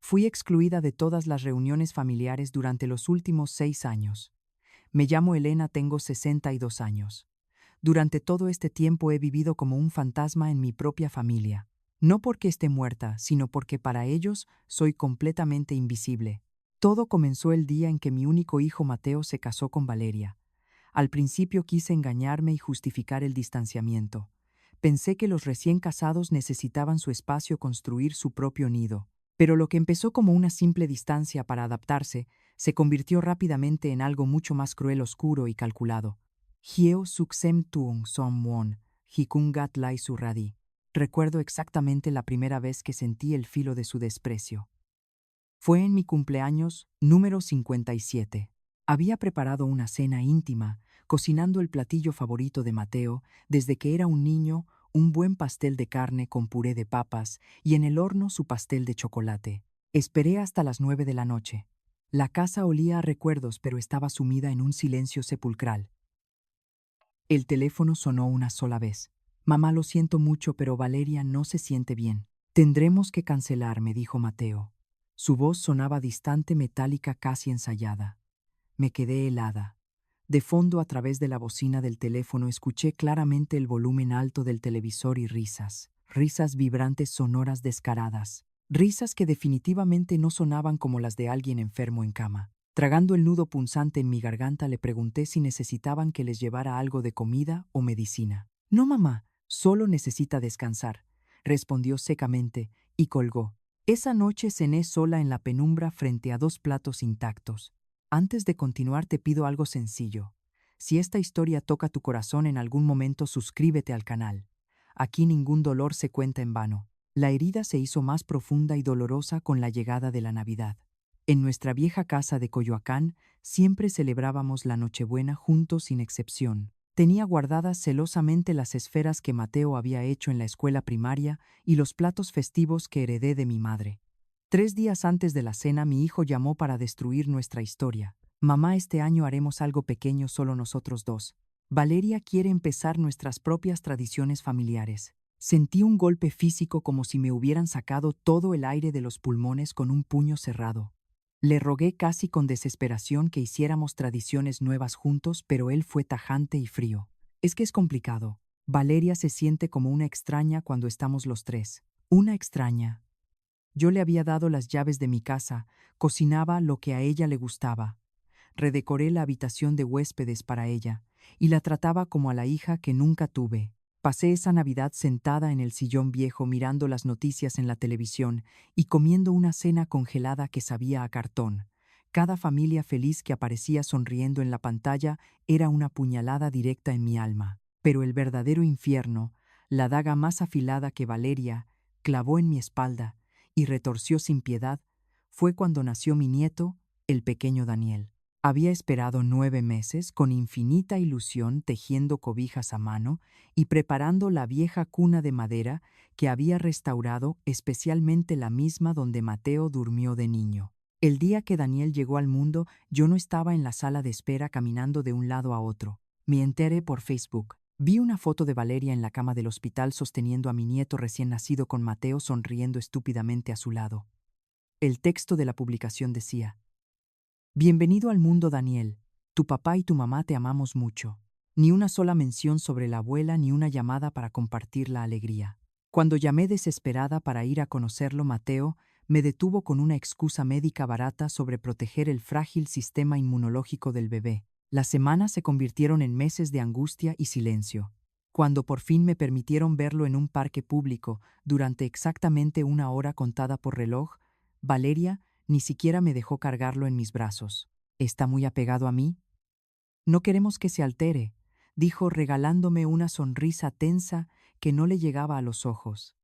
Fui excluida de todas las reuniones familiares durante los últimos 6 años. Me llamo Elena, tengo 62 años. Durante todo este tiempo he vivido como un fantasma en mi propia familia. No porque esté muerta, sino porque para ellos soy completamente invisible. Todo comenzó el día en que mi único hijo Mateo se casó con Valeria. Al principio quise engañarme y justificar el distanciamiento. Pensé que los recién casados necesitaban su espacio, construir su propio nido. Pero lo que empezó como una simple distancia para adaptarse, se convirtió rápidamente en algo mucho más cruel, oscuro y calculado. Hieo suksem tuong som won, hikungat lai surradi. Recuerdo exactamente la primera vez que sentí el filo de su desprecio. Fue en mi cumpleaños número 57. Había preparado una cena íntima, cocinando el platillo favorito de Mateo desde que era un niño, un buen pastel de carne con puré de papas y en el horno su pastel de chocolate. Esperé hasta las 9 de la noche. La casa olía a recuerdos, pero estaba sumida en un silencio sepulcral. El teléfono sonó una sola vez. Mamá, lo siento mucho, pero Valeria no se siente bien. Tendremos que cancelar, me dijo Mateo. Su voz sonaba distante, metálica, casi ensayada. Me quedé helada. De fondo, a través de la bocina del teléfono, escuché claramente el volumen alto del televisor y risas. Risas vibrantes, sonoras, descaradas. Risas que definitivamente no sonaban como las de alguien enfermo en cama. Tragando el nudo punzante en mi garganta, le pregunté si necesitaban que les llevara algo de comida o medicina. No, mamá, solo necesita descansar, respondió secamente y colgó. Esa noche cené sola en la penumbra frente a 2 platos intactos. Antes de continuar, te pido algo sencillo. Si esta historia toca tu corazón en algún momento, suscríbete al canal. Aquí ningún dolor se cuenta en vano. La herida se hizo más profunda y dolorosa con la llegada de la Navidad. En nuestra vieja casa de Coyoacán siempre celebrábamos la Nochebuena juntos sin excepción. Tenía guardadas celosamente las esferas que Mateo había hecho en la escuela primaria y los platos festivos que heredé de mi madre. 3 días antes de la cena, mi hijo llamó para destruir nuestra historia. Mamá, este año haremos algo pequeño, solo nosotros dos. Valeria quiere empezar nuestras propias tradiciones familiares. Sentí un golpe físico, como si me hubieran sacado todo el aire de los pulmones con un puño cerrado. Le rogué casi con desesperación que hiciéramos tradiciones nuevas juntos, pero él fue tajante y frío. Es que es complicado. Valeria se siente como una extraña cuando estamos los tres. Una extraña. Yo le había dado las llaves de mi casa, cocinaba lo que a ella le gustaba. Redecoré la habitación de huéspedes para ella, y la trataba como a la hija que nunca tuve. Pasé esa Navidad sentada en el sillón viejo mirando las noticias en la televisión y comiendo una cena congelada que sabía a cartón. Cada familia feliz que aparecía sonriendo en la pantalla era una puñalada directa en mi alma. Pero el verdadero infierno, la daga más afilada que Valeria, clavó en mi espalda y retorció sin piedad, fue cuando nació mi nieto, el pequeño Daniel. Había esperado 9 meses con infinita ilusión, tejiendo cobijas a mano y preparando la vieja cuna de madera que había restaurado, especialmente la misma donde Mateo durmió de niño. El día que Daniel llegó al mundo, yo no estaba en la sala de espera caminando de un lado a otro. Me enteré por Facebook. Vi una foto de Valeria en la cama del hospital sosteniendo a mi nieto recién nacido con Mateo sonriendo estúpidamente a su lado. El texto de la publicación decía: Bienvenido al mundo, Daniel. Tu papá y tu mamá te amamos mucho. Ni una sola mención sobre la abuela ni una llamada para compartir la alegría. Cuando llamé desesperada para ir a conocerlo, Mateo me detuvo con una excusa médica barata sobre proteger el frágil sistema inmunológico del bebé. Las semanas se convirtieron en meses de angustia y silencio. Cuando por fin me permitieron verlo en un parque público, durante exactamente 1 hora contada por reloj, Valeria ni siquiera me dejó cargarlo en mis brazos. ¿Está muy apegado a mí? No queremos que se altere, dijo regalándome una sonrisa tensa que no le llegaba a los ojos.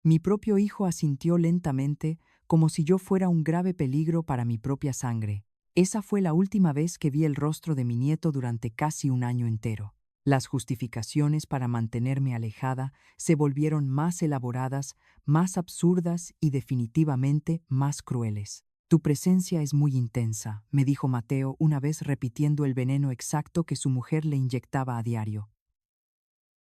Mi propio hijo asintió lentamente, como si yo fuera un grave peligro para mi propia sangre. Esa fue la última vez que vi el rostro de mi nieto durante casi 1 año entero. Las justificaciones para mantenerme alejada se volvieron más elaboradas, más absurdas y definitivamente más crueles. Tu presencia es muy intensa, me dijo Mateo una vez repitiendo el veneno exacto que su mujer le inyectaba a diario.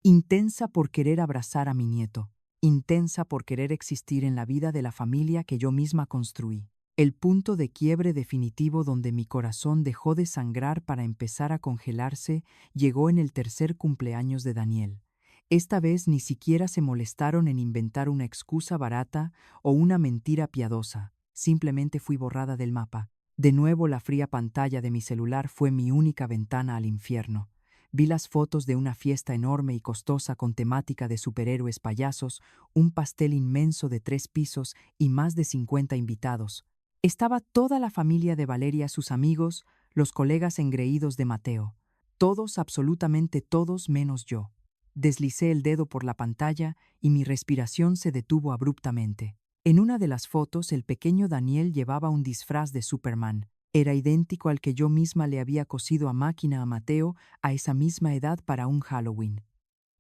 Intensa por querer abrazar a mi nieto. intensa por querer existir en la vida de la familia que yo misma construí. El punto de quiebre definitivo donde mi corazón dejó de sangrar para empezar a congelarse llegó en el tercer cumpleaños de Daniel. Esta vez ni siquiera se molestaron en inventar una excusa barata o una mentira piadosa. Simplemente fui borrada del mapa. De nuevo la fría pantalla de mi celular fue mi única ventana al infierno. Vi las fotos de una fiesta enorme y costosa con temática de superhéroes payasos, un pastel inmenso de 3 pisos y más de 50 invitados. Estaba toda la familia de Valeria, sus amigos, los colegas engreídos de Mateo. Todos, absolutamente todos, menos yo. Deslicé el dedo por la pantalla y mi respiración se detuvo abruptamente. En una de las fotos, el pequeño Daniel llevaba un disfraz de Superman. Era idéntico al que yo misma le había cosido a máquina a Mateo a esa misma edad para un Halloween.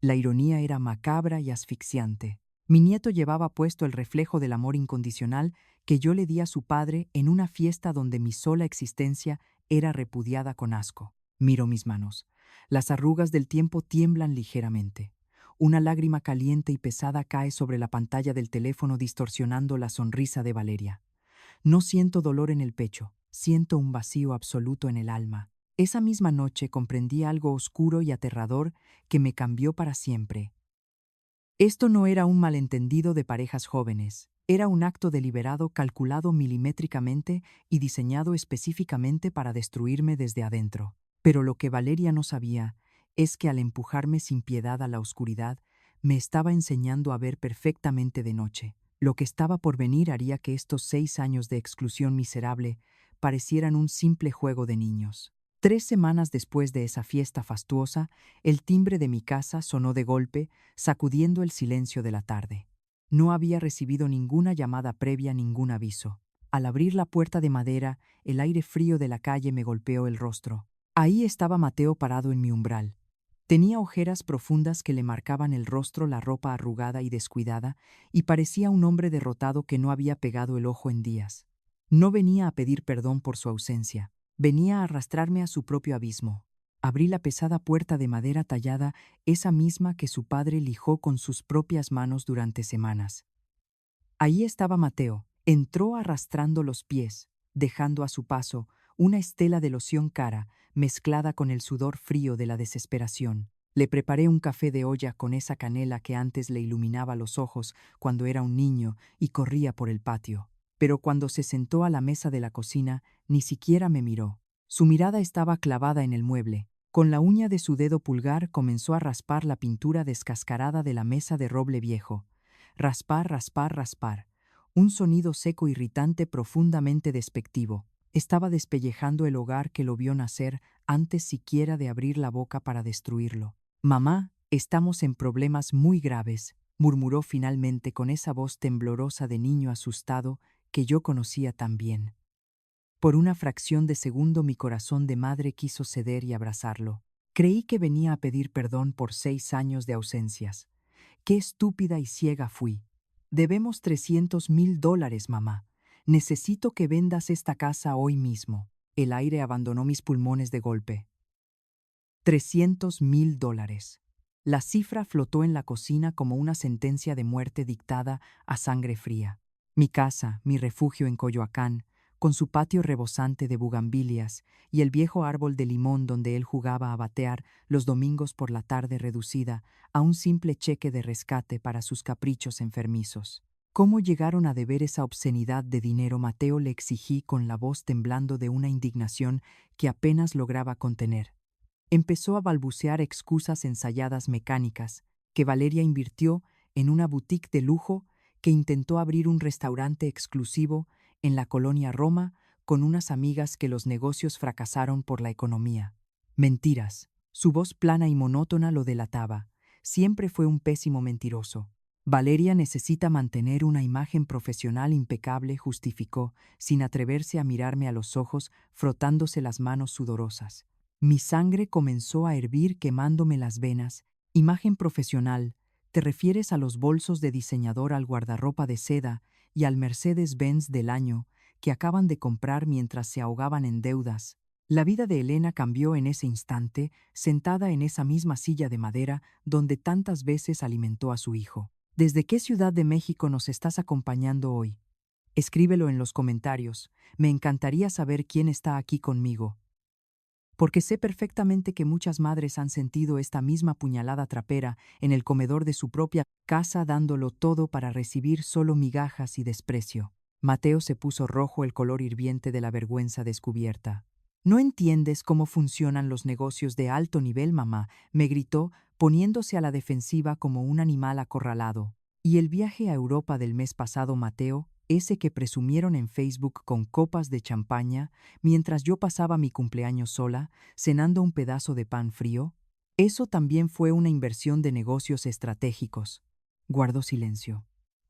La ironía era macabra y asfixiante. Mi nieto llevaba puesto el reflejo del amor incondicional que yo le di a su padre en una fiesta donde mi sola existencia era repudiada con asco. Miro mis manos. Las arrugas del tiempo tiemblan ligeramente. Una lágrima caliente y pesada cae sobre la pantalla del teléfono distorsionando la sonrisa de Valeria. No siento dolor en el pecho, siento un vacío absoluto en el alma. Esa misma noche comprendí algo oscuro y aterrador que me cambió para siempre. Esto no era un malentendido de parejas jóvenes, era un acto deliberado calculado milimétricamente y diseñado específicamente para destruirme desde adentro. Pero lo que Valeria no sabía es que al empujarme sin piedad a la oscuridad, me estaba enseñando a ver perfectamente de noche. Lo que estaba por venir haría que estos 6 años de exclusión miserable parecieran un simple juego de niños. 3 semanas después de esa fiesta fastuosa, el timbre de mi casa sonó de golpe, sacudiendo el silencio de la tarde. No había recibido ninguna llamada previa, ningún aviso. Al abrir la puerta de madera, el aire frío de la calle me golpeó el rostro. Ahí estaba Mateo parado en mi umbral. Tenía ojeras profundas que le marcaban el rostro, la ropa arrugada y descuidada, y parecía un hombre derrotado que no había pegado el ojo en días. No venía a pedir perdón por su ausencia, venía a arrastrarme a su propio abismo. Abrí la pesada puerta de madera tallada, esa misma que su padre lijó con sus propias manos durante semanas. Ahí estaba Mateo. Entró arrastrando los pies, dejando a su paso una estela de loción cara mezclada con el sudor frío de la desesperación. Le preparé un café de olla con esa canela que antes le iluminaba los ojos cuando era un niño y corría por el patio. Pero cuando se sentó a la mesa de la cocina, ni siquiera me miró. Su mirada estaba clavada en el mueble. Con la uña de su dedo pulgar comenzó a raspar la pintura descascarada de la mesa de roble viejo. Raspar, raspar, raspar. Un sonido seco irritante profundamente despectivo. Estaba despellejando el hogar que lo vio nacer antes siquiera de abrir la boca para destruirlo. «Mamá, estamos en problemas muy graves», murmuró finalmente con esa voz temblorosa de niño asustado que yo conocía tan bien. Por una fracción de segundo mi corazón de madre quiso ceder y abrazarlo. Creí que venía a pedir perdón por 6 años de ausencias. Qué estúpida y ciega fui. Debemos $300,000, mamá. Necesito que vendas esta casa hoy mismo. El aire abandonó mis pulmones de golpe. $300,000. La cifra flotó en la cocina como una sentencia de muerte dictada a sangre fría. Mi casa, mi refugio en Coyoacán, con su patio rebosante de bugambilias y el viejo árbol de limón donde él jugaba a batear los domingos por la tarde reducida a un simple cheque de rescate para sus caprichos enfermizos. ¿Cómo llegaron a deber esa obscenidad de dinero? Mateo le exigí con la voz temblando de una indignación que apenas lograba contener. Empezó a balbucear excusas ensayadas mecánicas, que Valeria invirtió en una boutique de lujo, que intentó abrir un restaurante exclusivo en la colonia Roma con unas amigas, que los negocios fracasaron por la economía. Mentiras. Su voz plana y monótona lo delataba. Siempre fue un pésimo mentiroso. Valeria necesita mantener una imagen profesional impecable, justificó, sin atreverse a mirarme a los ojos, frotándose las manos sudorosas. Mi sangre comenzó a hervir quemándome las venas. Imagen profesional, ¿te refieres a los bolsos de diseñador, al guardarropa de seda y al Mercedes-Benz del año que acaban de comprar mientras se ahogaban en deudas? La vida de Elena cambió en ese instante, sentada en esa misma silla de madera donde tantas veces alimentó a su hijo. ¿Desde qué ciudad de México nos estás acompañando hoy? Escríbelo en los comentarios. Me encantaría saber quién está aquí conmigo, porque sé perfectamente que muchas madres han sentido esta misma puñalada trapera en el comedor de su propia casa, dándolo todo para recibir solo migajas y desprecio. Mateo se puso rojo, el color hirviente de la vergüenza descubierta. «¿No entiendes cómo funcionan los negocios de alto nivel, mamá?», me gritó, poniéndose a la defensiva como un animal acorralado. «¿Y el viaje a Europa del mes pasado, Mateo? Ese que presumieron en Facebook con copas de champaña, mientras yo pasaba mi cumpleaños sola, cenando un pedazo de pan frío? Eso también fue una inversión de negocios estratégicos». Guardó silencio.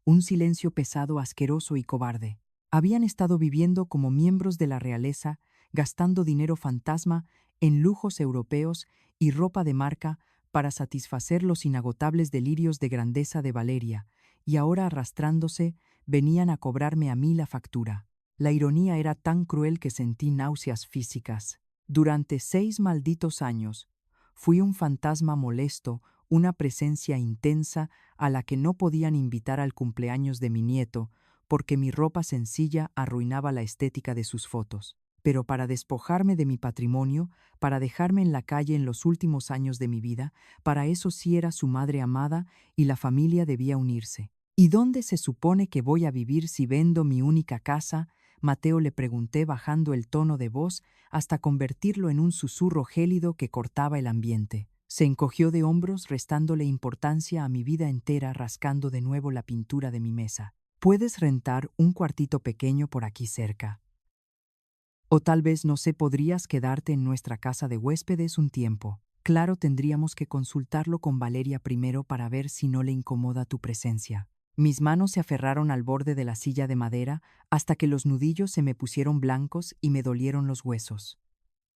Un silencio pesado, asqueroso y cobarde. Habían estado viviendo como miembros de la realeza, gastando dinero fantasma en lujos europeos y ropa de marca para satisfacer los inagotables delirios de grandeza de Valeria, y ahora, arrastrándose, venían a cobrarme a mí la factura. La ironía era tan cruel que sentí náuseas físicas. Durante 6 malditos años, fui un fantasma molesto, una presencia intensa a la que no podían invitar al cumpleaños de mi nieto, porque mi ropa sencilla arruinaba la estética de sus fotos. Pero para despojarme de mi patrimonio, para dejarme en la calle en los últimos años de mi vida, para eso sí era su madre amada y la familia debía unirse. «¿Y dónde se supone que voy a vivir si vendo mi única casa?», Mateo le pregunté, bajando el tono de voz hasta convertirlo en un susurro gélido que cortaba el ambiente. Se encogió de hombros, restándole importancia a mi vida entera, rascando de nuevo la pintura de mi mesa. «Puedes rentar un cuartito pequeño por aquí cerca. O tal vez, no sé, podrías quedarte en nuestra casa de huéspedes un tiempo. Claro, tendríamos que consultarlo con Valeria primero para ver si no le incomoda tu presencia». Mis manos se aferraron al borde de la silla de madera hasta que los nudillos se me pusieron blancos y me dolieron los huesos.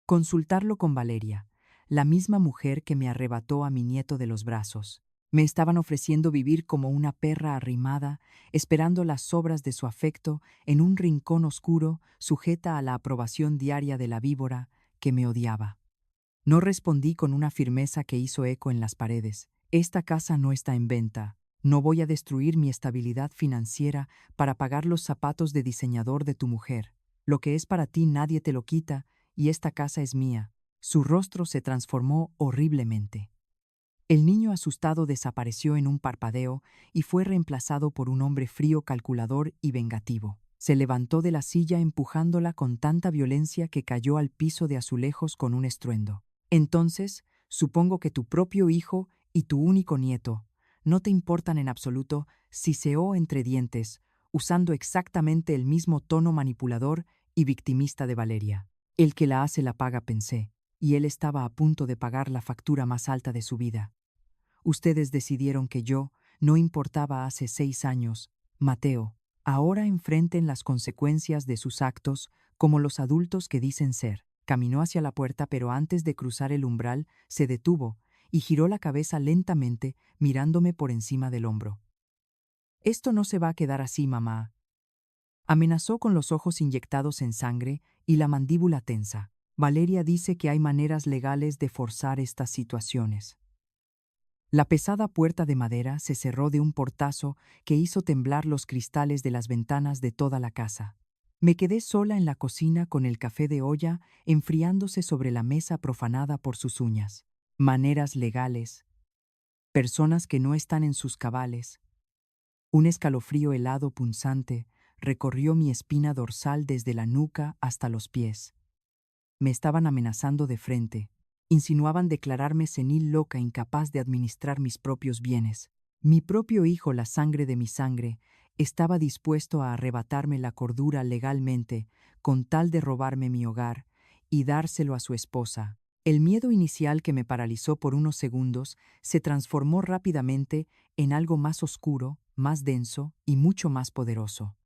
Consultarlo con Valeria, la misma mujer que me arrebató a mi nieto de los brazos. Me estaban ofreciendo vivir como una perra arrimada, esperando las sobras de su afecto en un rincón oscuro, sujeta a la aprobación diaria de la víbora que me odiaba. No respondí con una firmeza que hizo eco en las paredes. «Esta casa no está en venta. No voy a destruir mi estabilidad financiera para pagar los zapatos de diseñador de tu mujer. Lo que es para ti nadie te lo quita, y esta casa es mía». Su rostro se transformó horriblemente. El niño asustado desapareció en un parpadeo y fue reemplazado por un hombre frío, calculador y vengativo. Se levantó de la silla empujándola con tanta violencia que cayó al piso de azulejos con un estruendo. «Entonces, supongo que tu propio hijo y tu único nieto no te importan en absoluto», siseó entre dientes, usando exactamente el mismo tono manipulador y victimista de Valeria. «El que la hace la paga», pensé, y él estaba a punto de pagar la factura más alta de su vida. «Ustedes decidieron que yo no importaba hace 6 años, Mateo. Ahora enfrenten las consecuencias de sus actos como los adultos que dicen ser». Caminó hacia la puerta, pero antes de cruzar el umbral se detuvo y giró la cabeza lentamente, mirándome por encima del hombro. «Esto no se va a quedar así, mamá», amenazó, con los ojos inyectados en sangre y la mandíbula tensa. «Valeria dice que hay maneras legales de forzar estas situaciones». La pesada puerta de madera se cerró de un portazo que hizo temblar los cristales de las ventanas de toda la casa. Me quedé sola en la cocina con el café de olla enfriándose sobre la mesa profanada por sus uñas. Maneras legales. Personas que no están en sus cabales. Un escalofrío helado punzante recorrió mi espina dorsal desde la nuca hasta los pies. Me estaban amenazando de frente. Insinuaban declararme senil, loca, incapaz de administrar mis propios bienes. Mi propio hijo, la sangre de mi sangre, estaba dispuesto a arrebatarme la cordura legalmente con tal de robarme mi hogar y dárselo a su esposa. El miedo inicial, que me paralizó por unos segundos, se transformó rápidamente en algo más oscuro, más denso y mucho más poderoso.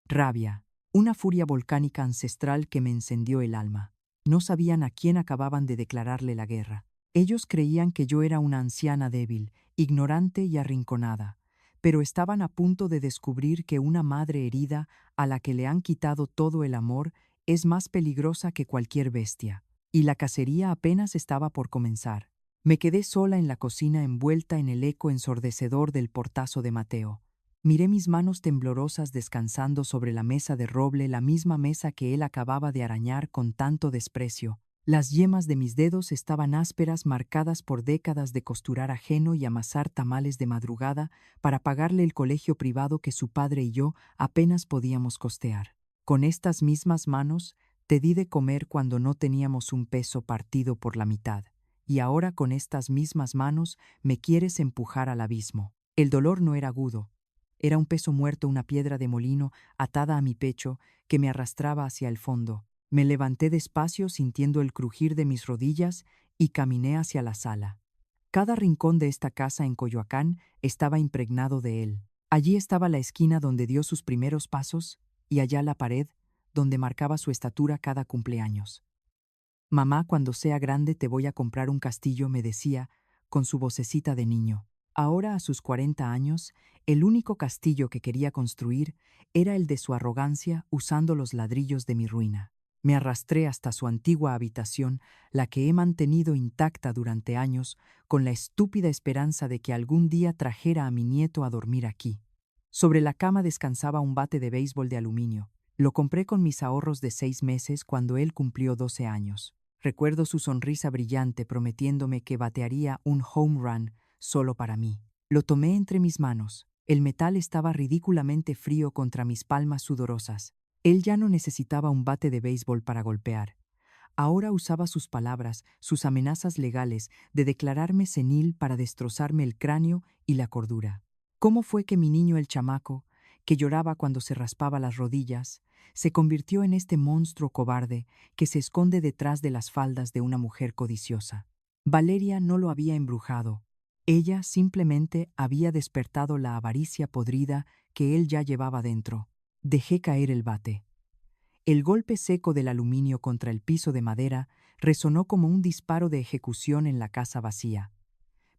Rabia, una furia volcánica ancestral que me encendió el alma. No sabían a quién acababan de declararle la guerra. Ellos creían que yo era una anciana débil, ignorante y arrinconada, pero estaban a punto de descubrir que una madre herida a la que le han quitado todo el amor es más peligrosa que cualquier bestia. Y la cacería apenas estaba por comenzar. Me quedé sola en la cocina envuelta en el eco ensordecedor del portazo de Mateo. Miré mis manos temblorosas descansando sobre la mesa de roble, la misma mesa que él acababa de arañar con tanto desprecio. Las yemas de mis dedos estaban ásperas, marcadas por décadas de costurar ajeno y amasar tamales de madrugada para pagarle el colegio privado que su padre y yo apenas podíamos costear. Con estas mismas manos te di de comer cuando no teníamos un peso partido por la mitad. Y ahora con estas mismas manos me quieres empujar al abismo. El dolor no era agudo. Era un peso muerto, una piedra de molino atada a mi pecho que me arrastraba hacia el fondo. Me levanté despacio sintiendo el crujir de mis rodillas y caminé hacia la sala. Cada rincón de esta casa en Coyoacán estaba impregnado de él. Allí estaba la esquina donde dio sus primeros pasos y allá la pared donde marcaba su estatura cada cumpleaños. Mamá, cuando sea grande te voy a comprar un castillo, me decía, con su vocecita de niño. Ahora, a sus 40 años, el único castillo que quería construir era el de su arrogancia usando los ladrillos de mi ruina. Me arrastré hasta su antigua habitación, la que he mantenido intacta durante años, con la estúpida esperanza de que algún día trajera a mi nieto a dormir aquí. Sobre la cama descansaba un bate de béisbol de aluminio. Lo compré con mis ahorros de 6 meses cuando él cumplió 12 años. Recuerdo su sonrisa brillante prometiéndome que batearía un home run solo para mí. Lo tomé entre mis manos. El metal estaba ridículamente frío contra mis palmas sudorosas. Él ya no necesitaba un bate de béisbol para golpear. Ahora usaba sus palabras, sus amenazas legales de declararme senil para destrozarme el cráneo y la cordura. ¿Cómo fue que mi niño el chamaco, que lloraba cuando se raspaba las rodillas, se convirtió en este monstruo cobarde que se esconde detrás de las faldas de una mujer codiciosa? Valeria no lo había embrujado. Ella simplemente había despertado la avaricia podrida que él ya llevaba dentro. Dejé caer el bate. El golpe seco del aluminio contra el piso de madera resonó como un disparo de ejecución en la casa vacía.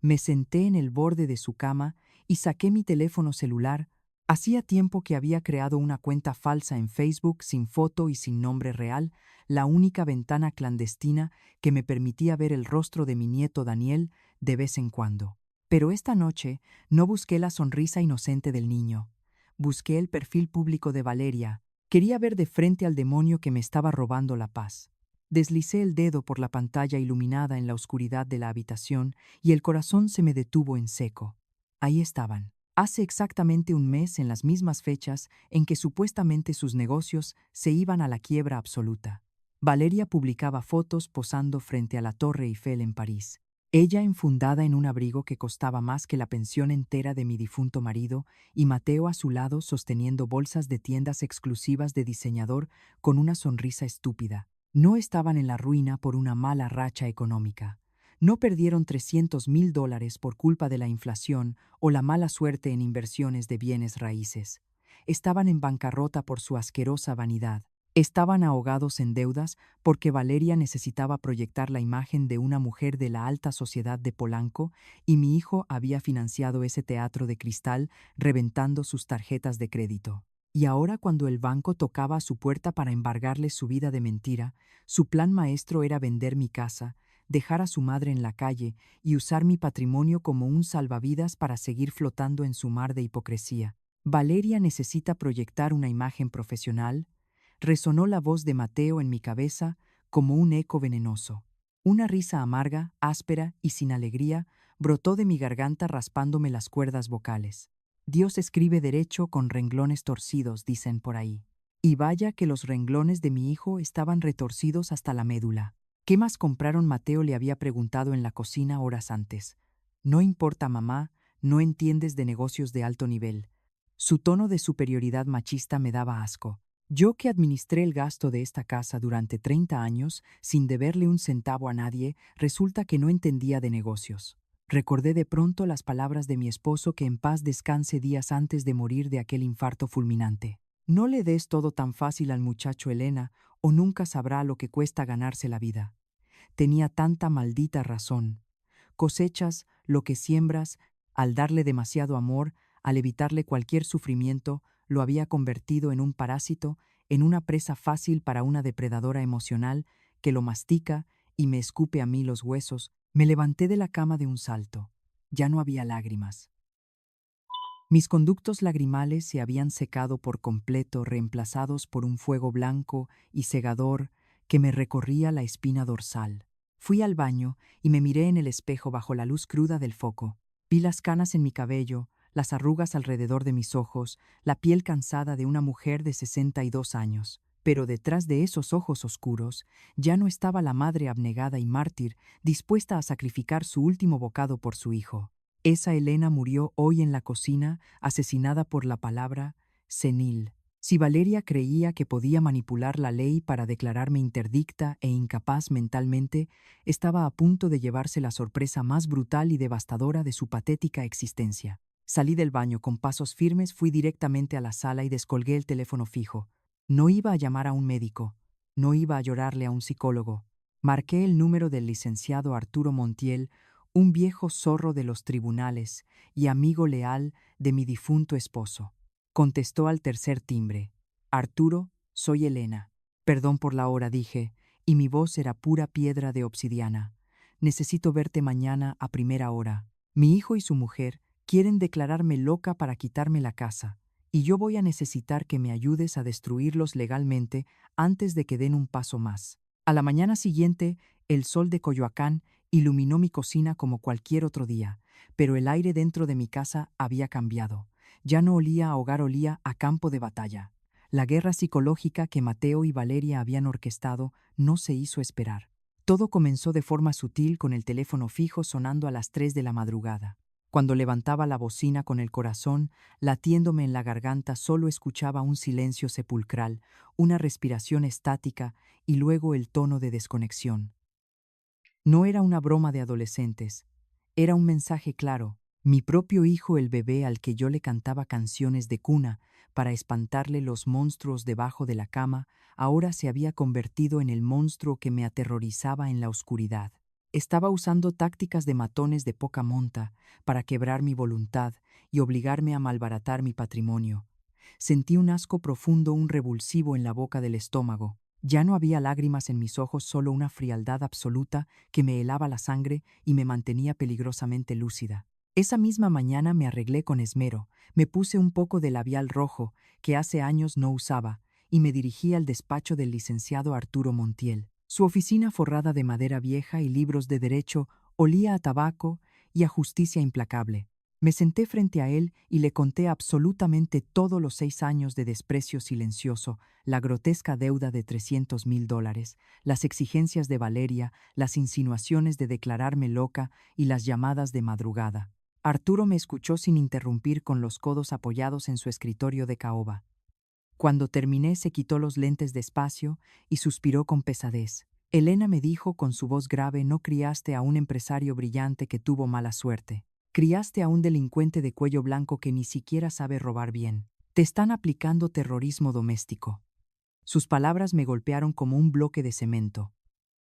Me senté en el borde de su cama y saqué mi teléfono celular. Hacía tiempo que había creado una cuenta falsa en Facebook sin foto y sin nombre real, la única ventana clandestina que me permitía ver el rostro de mi nieto Daniel de vez en cuando. Pero esta noche no busqué la sonrisa inocente del niño. Busqué el perfil público de Valeria. Quería ver de frente al demonio que me estaba robando la paz. Deslicé el dedo por la pantalla iluminada en la oscuridad de la habitación y el corazón se me detuvo en seco. Ahí estaban. Hace exactamente un mes, en las mismas fechas en que supuestamente sus negocios se iban a la quiebra absoluta. Valeria publicaba fotos posando frente a la Torre Eiffel en París. Ella enfundada en un abrigo que costaba más que la pensión entera de mi difunto marido, y Mateo a su lado sosteniendo bolsas de tiendas exclusivas de diseñador con una sonrisa estúpida. No estaban en la ruina por una mala racha económica. No perdieron $300,000 por culpa de la inflación o la mala suerte en inversiones de bienes raíces. Estaban en bancarrota por su asquerosa vanidad. Estaban ahogados en deudas porque Valeria necesitaba proyectar la imagen de una mujer de la alta sociedad de Polanco y mi hijo había financiado ese teatro de cristal reventando sus tarjetas de crédito. Y ahora, cuando el banco tocaba a su puerta para embargarle su vida de mentira, su plan maestro era vender mi casa, dejar a su madre en la calle y usar mi patrimonio como un salvavidas para seguir flotando en su mar de hipocresía. Valeria necesita proyectar una imagen profesional. Resonó la voz de Mateo en mi cabeza como un eco venenoso. Una risa amarga, áspera y sin alegría brotó de mi garganta raspándome las cuerdas vocales. Dios escribe derecho con renglones torcidos, dicen por ahí. Y vaya que los renglones de mi hijo estaban retorcidos hasta la médula. ¿Qué más compraron? Mateo le había preguntado en la cocina horas antes. No importa, mamá, no entiendes de negocios de alto nivel. Su tono de superioridad machista me daba asco. Yo, que administré el gasto de esta casa durante 30 años sin deberle un centavo a nadie, resulta que no entendía de negocios. Recordé de pronto las palabras de mi esposo, que en paz descanse, días antes de morir de aquel infarto fulminante. No le des todo tan fácil al muchacho, Elena, o nunca sabrá lo que cuesta ganarse la vida. Tenía tanta maldita razón. Cosechas lo que siembras. Al darle demasiado amor, al evitarle cualquier sufrimiento, lo había convertido en un parásito, en una presa fácil para una depredadora emocional que lo mastica y me escupe a mí los huesos. Me levanté de la cama de un salto. Ya no había lágrimas. Mis conductos lagrimales se habían secado por completo, reemplazados por un fuego blanco y cegador que me recorría la espina dorsal. Fui al baño y me miré en el espejo bajo la luz cruda del foco. Vi las canas en mi cabello, las arrugas alrededor de mis ojos, la piel cansada de una mujer de 62 años. Pero detrás de esos ojos oscuros ya no estaba la madre abnegada y mártir, dispuesta a sacrificar su último bocado por su hijo. Esa Elena murió hoy en la cocina, asesinada por la palabra senil. Si Valeria creía que podía manipular la ley para declararme interdicta e incapaz mentalmente, estaba a punto de llevarse la sorpresa más brutal y devastadora de su patética existencia. Salí del baño con pasos firmes, fui directamente a la sala y descolgué el teléfono fijo. No iba a llamar a un médico, no iba a llorarle a un psicólogo. Marqué el número del licenciado Arturo Montiel, un viejo zorro de los tribunales y amigo leal de mi difunto esposo. Contestó al tercer timbre. Arturo, soy Elena. Perdón por la hora, dije, y mi voz era pura piedra de obsidiana. Necesito verte mañana a primera hora. Mi hijo y su mujer quieren declararme loca para quitarme la casa, y yo voy a necesitar que me ayudes a destruirlos legalmente antes de que den un paso más. A la mañana siguiente, el sol de Coyoacán iluminó mi cocina como cualquier otro día, pero el aire dentro de mi casa había cambiado. Ya no olía a hogar, olía a campo de batalla. La guerra psicológica que Mateo y Valeria habían orquestado no se hizo esperar. Todo comenzó de forma sutil con el teléfono fijo sonando a las 3 de la madrugada. Cuando levantaba la bocina con el corazón latiéndome en la garganta, solo escuchaba un silencio sepulcral, una respiración estática y luego el tono de desconexión. No era una broma de adolescentes, era un mensaje claro. Mi propio hijo, el bebé al que yo le cantaba canciones de cuna para espantarle los monstruos debajo de la cama, ahora se había convertido en el monstruo que me aterrorizaba en la oscuridad. Estaba usando tácticas de matones de poca monta para quebrar mi voluntad y obligarme a malbaratar mi patrimonio. Sentí un asco profundo, un revulsivo en la boca del estómago. Ya no había lágrimas en mis ojos, solo una frialdad absoluta que me helaba la sangre y me mantenía peligrosamente lúcida. Esa misma mañana me arreglé con esmero, me puse un poco de labial rojo, que hace años no usaba, y me dirigí al despacho del licenciado Arturo Montiel. Su oficina, forrada de madera vieja y libros de derecho, olía a tabaco y a justicia implacable. Me senté frente a él y le conté absolutamente todos los 6 años de desprecio silencioso, la grotesca deuda de $300,000, las exigencias de Valeria, las insinuaciones de declararme loca y las llamadas de madrugada. Arturo me escuchó sin interrumpir, con los codos apoyados en su escritorio de caoba. Cuando terminé, se quitó los lentes despacio y suspiró con pesadez. Elena, me dijo con su voz grave, no criaste a un empresario brillante que tuvo mala suerte. Criaste a un delincuente de cuello blanco que ni siquiera sabe robar bien. Te están aplicando terrorismo doméstico. Sus palabras me golpearon como un bloque de cemento.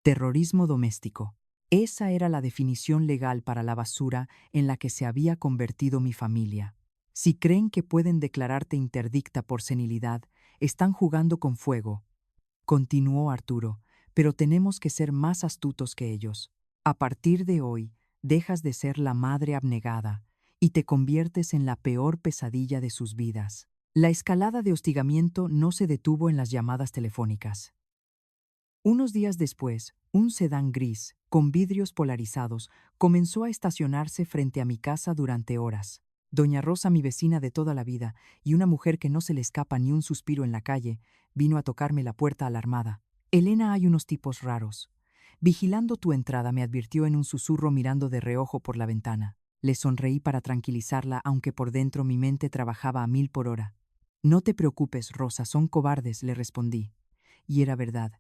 Terrorismo doméstico. Esa era la definición legal para la basura en la que se había convertido mi familia. Si creen que pueden declararte interdicta por senilidad, están jugando con fuego, continuó Arturo, pero tenemos que ser más astutos que ellos. A partir de hoy, dejas de ser la madre abnegada y te conviertes en la peor pesadilla de sus vidas. La escalada de hostigamiento no se detuvo en las llamadas telefónicas. Unos días después, un sedán gris, con vidrios polarizados, comenzó a estacionarse frente a mi casa durante horas. Doña Rosa, mi vecina de toda la vida, y una mujer que no se le escapa ni un suspiro en la calle, vino a tocarme la puerta alarmada. Elena, hay unos tipos raros. Vigilando tu entrada, me advirtió en un susurro mirando de reojo por la ventana. Le sonreí para tranquilizarla, aunque por dentro mi mente trabajaba a 1000 por hora. No te preocupes, Rosa, son cobardes, le respondí. Y era verdad.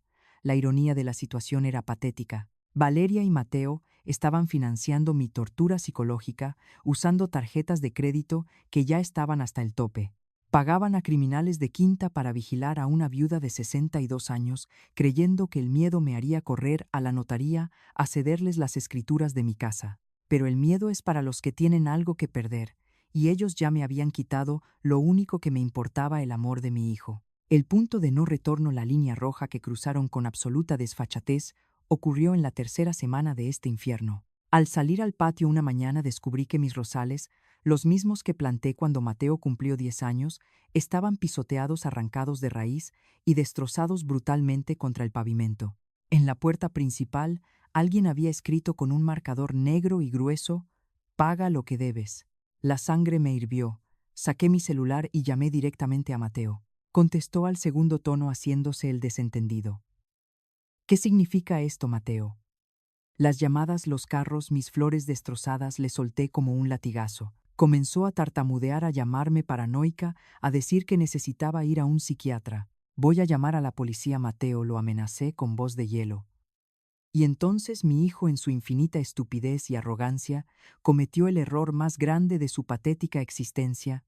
La ironía de la situación era patética. Valeria y Mateo estaban financiando mi tortura psicológica usando tarjetas de crédito que ya estaban hasta el tope. Pagaban a criminales de quinta para vigilar a una viuda de 62 años, creyendo que el miedo me haría correr a la notaría a cederles las escrituras de mi casa. Pero el miedo es para los que tienen algo que perder, y ellos ya me habían quitado lo único que me importaba, el amor de mi hijo. El punto de no retorno, la línea roja que cruzaron con absoluta desfachatez, ocurrió en la tercera semana de este infierno. Al salir al patio una mañana descubrí que mis rosales, los mismos que planté cuando Mateo cumplió 10 años, estaban pisoteados, arrancados de raíz y destrozados brutalmente contra el pavimento. En la puerta principal, alguien había escrito con un marcador negro y grueso: «Paga lo que debes». La sangre me hirvió. Saqué mi celular y llamé directamente a Mateo. Contestó al segundo tono haciéndose el desentendido. «¿Qué significa esto, Mateo?». Las llamadas, los carros, mis flores destrozadas, le solté como un latigazo. Comenzó a tartamudear, a llamarme paranoica, a decir que necesitaba ir a un psiquiatra. «Voy a llamar a la policía, Mateo», lo amenacé con voz de hielo. Y entonces mi hijo, en su infinita estupidez y arrogancia, cometió el error más grande de su patética existencia.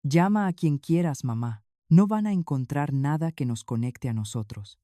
«Llama a quien quieras, mamá. No van a encontrar nada que nos conecte a nosotros».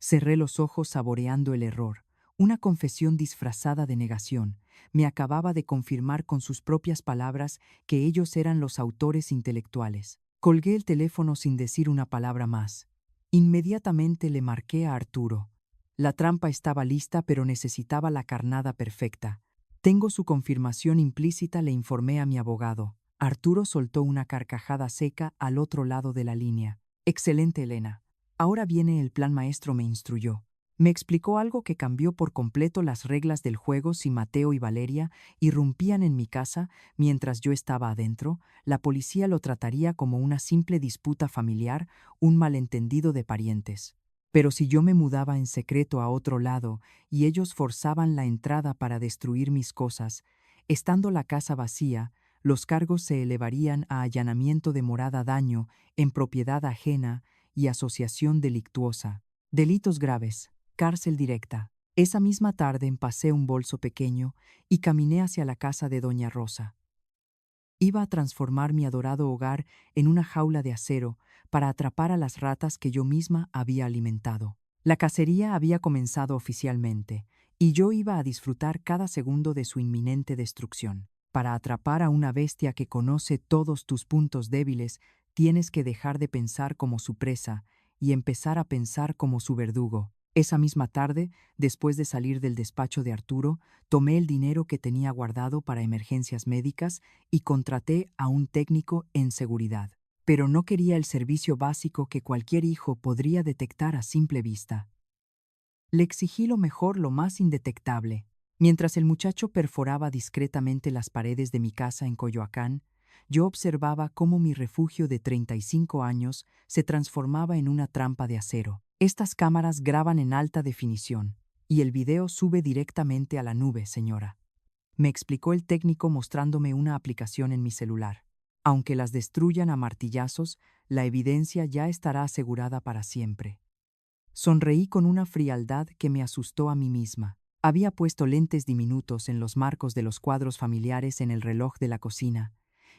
Cerré los ojos saboreando el error. Una confesión disfrazada de negación. Me acababa de confirmar con sus propias palabras que ellos eran los autores intelectuales. Colgué el teléfono sin decir una palabra más. Inmediatamente le marqué a Arturo. La trampa estaba lista, pero necesitaba la carnada perfecta. «Tengo su confirmación implícita», le informé a mi abogado. Arturo soltó una carcajada seca al otro lado de la línea. «Excelente, Elena. Ahora viene el plan maestro», me instruyó. Me explicó algo que cambió por completo las reglas del juego. Si Mateo y Valeria irrumpían en mi casa mientras yo estaba adentro, la policía lo trataría como una simple disputa familiar, un malentendido de parientes. Pero si yo me mudaba en secreto a otro lado y ellos forzaban la entrada para destruir mis cosas, estando la casa vacía, los cargos se elevarían a allanamiento de morada, daño en propiedad ajena y asociación delictuosa. Delitos graves. Cárcel directa. Esa misma tarde empacé un bolso pequeño y caminé hacia la casa de doña Rosa. Iba a transformar mi adorado hogar en una jaula de acero para atrapar a las ratas que yo misma había alimentado. La cacería había comenzado oficialmente, y yo iba a disfrutar cada segundo de su inminente destrucción. Para atrapar a una bestia que conoce todos tus puntos débiles, tienes que dejar de pensar como su presa y empezar a pensar como su verdugo. Esa misma tarde, después de salir del despacho de Arturo, tomé el dinero que tenía guardado para emergencias médicas y contraté a un técnico en seguridad. Pero no quería el servicio básico que cualquier hijo podría detectar a simple vista. Le exigí lo mejor, lo más indetectable. Mientras el muchacho perforaba discretamente las paredes de mi casa en Coyoacán, yo observaba cómo mi refugio de 35 años se transformaba en una trampa de acero. Estas cámaras graban en alta definición, y el video sube directamente a la nube, señora, me explicó el técnico mostrándome una aplicación en mi celular. Aunque las destruyan a martillazos, la evidencia ya estará asegurada para siempre. Sonreí con una frialdad que me asustó a mí misma. Había puesto lentes diminutos en los marcos de los cuadros familiares, en el reloj de la cocina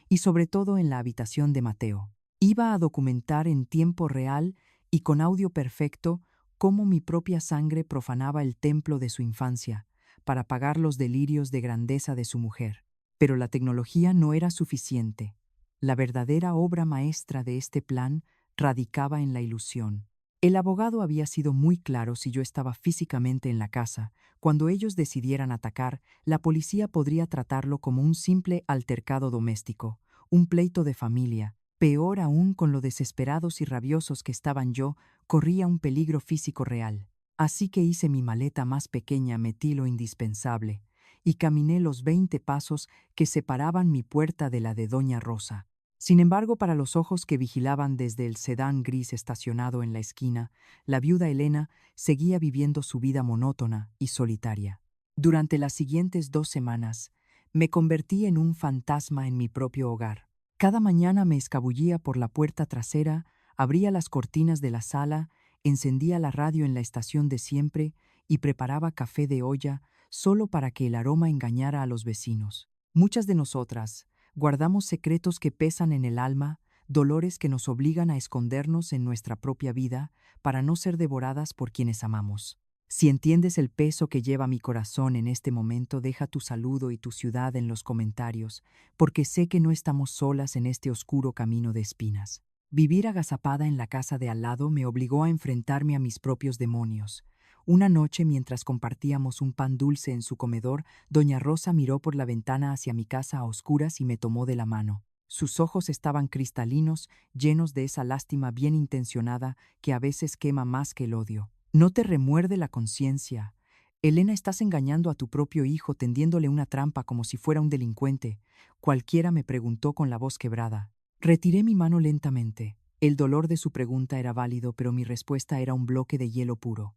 y sobre todo en la habitación de Mateo. Iba a documentar en tiempo real y con audio perfecto cómo mi propia sangre profanaba el templo de su infancia para pagar los delirios de grandeza de su mujer. Pero la tecnología no era suficiente. La verdadera obra maestra de este plan radicaba en la ilusión. El abogado había sido muy claro: si yo estaba físicamente en la casa, cuando ellos decidieran atacar, la policía podría tratarlo como un simple altercado doméstico, un pleito de familia. Peor aún, con lo desesperados y rabiosos que estaban, yo corría un peligro físico real. Así que hice mi maleta más pequeña, metí lo indispensable y caminé los 20 pasos que separaban mi puerta de la de doña Rosa. Sin embargo, para los ojos que vigilaban desde el sedán gris estacionado en la esquina, la viuda Elena seguía viviendo su vida monótona y solitaria. Durante las siguientes 2 semanas, me convertí en un fantasma en mi propio hogar. Cada mañana me escabullía por la puerta trasera, abría las cortinas de la sala, encendía la radio en la estación de siempre y preparaba café de olla solo para que el aroma engañara a los vecinos. Muchas de nosotras guardamos secretos que pesan en el alma, dolores que nos obligan a escondernos en nuestra propia vida para no ser devoradas por quienes amamos. Si entiendes el peso que lleva mi corazón en este momento, deja tu saludo y tu ciudad en los comentarios, porque sé que no estamos solas en este oscuro camino de espinas. Vivir agazapada en la casa de al lado me obligó a enfrentarme a mis propios demonios. Una noche, mientras compartíamos un pan dulce en su comedor, doña Rosa miró por la ventana hacia mi casa a oscuras y me tomó de la mano. Sus ojos estaban cristalinos, llenos de esa lástima bien intencionada que a veces quema más que el odio. No te remuerde la conciencia. Elena, estás engañando a tu propio hijo, tendiéndole una trampa como si fuera un delincuente. Cualquiera me preguntó con la voz quebrada. Retiré mi mano lentamente. El dolor de su pregunta era válido, pero mi respuesta era un bloque de hielo puro.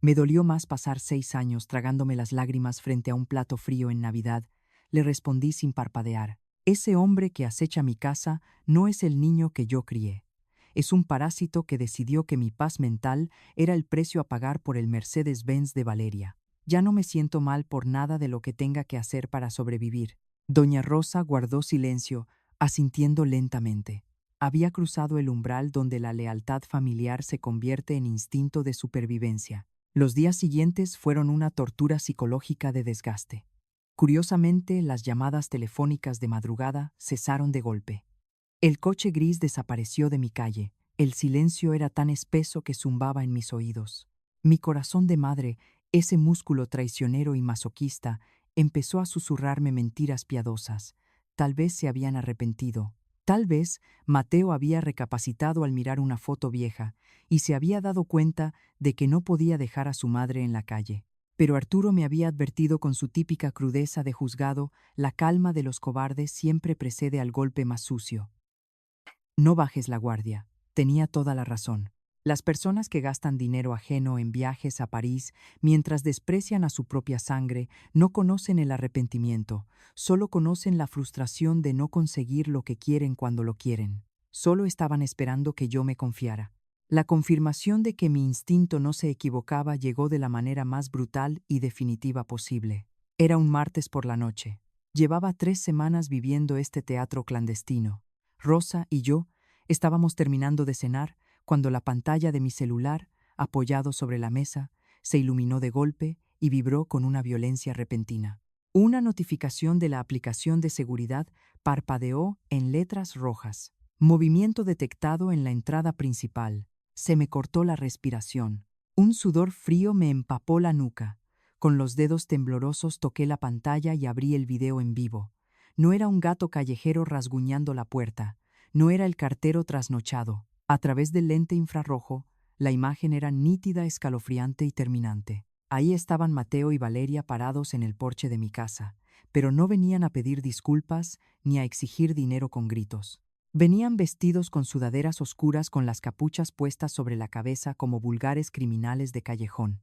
Me dolió más pasar 6 años tragándome las lágrimas frente a un plato frío en Navidad. Le respondí sin parpadear. Ese hombre que acecha mi casa no es el niño que yo crié. Es un parásito que decidió que mi paz mental era el precio a pagar por el Mercedes-Benz de Valeria. Ya no me siento mal por nada de lo que tenga que hacer para sobrevivir. Doña Rosa guardó silencio, asintiendo lentamente. Había cruzado el umbral donde la lealtad familiar se convierte en instinto de supervivencia. Los días siguientes fueron una tortura psicológica de desgaste. Curiosamente, las llamadas telefónicas de madrugada cesaron de golpe. El coche gris desapareció de mi calle. El silencio era tan espeso que zumbaba en mis oídos. Mi corazón de madre, ese músculo traicionero y masoquista, empezó a susurrarme mentiras piadosas. Tal vez se habían arrepentido. Tal vez Mateo había recapacitado al mirar una foto vieja y se había dado cuenta de que no podía dejar a su madre en la calle. Pero Arturo me había advertido con su típica crudeza de juzgado: la calma de los cobardes siempre precede al golpe más sucio. No bajes la guardia. Tenía toda la razón. Las personas que gastan dinero ajeno en viajes a París mientras desprecian a su propia sangre no conocen el arrepentimiento, solo conocen la frustración de no conseguir lo que quieren cuando lo quieren. Solo estaban esperando que yo me confiara. La confirmación de que mi instinto no se equivocaba llegó de la manera más brutal y definitiva posible. Era un martes por la noche. Llevaba 3 semanas viviendo este teatro clandestino. Rosa y yo estábamos terminando de cenar cuando la pantalla de mi celular, apoyado sobre la mesa, se iluminó de golpe y vibró con una violencia repentina. Una notificación de la aplicación de seguridad parpadeó en letras rojas. Movimiento detectado en la entrada principal. Se me cortó la respiración. Un sudor frío me empapó la nuca. Con los dedos temblorosos toqué la pantalla y abrí el video en vivo. No era un gato callejero rasguñando la puerta. No era el cartero trasnochado. A través del lente infrarrojo, la imagen era nítida, escalofriante y terminante. Ahí estaban Mateo y Valeria parados en el porche de mi casa, pero no venían a pedir disculpas ni a exigir dinero con gritos. Venían vestidos con sudaderas oscuras con las capuchas puestas sobre la cabeza como vulgares criminales de callejón.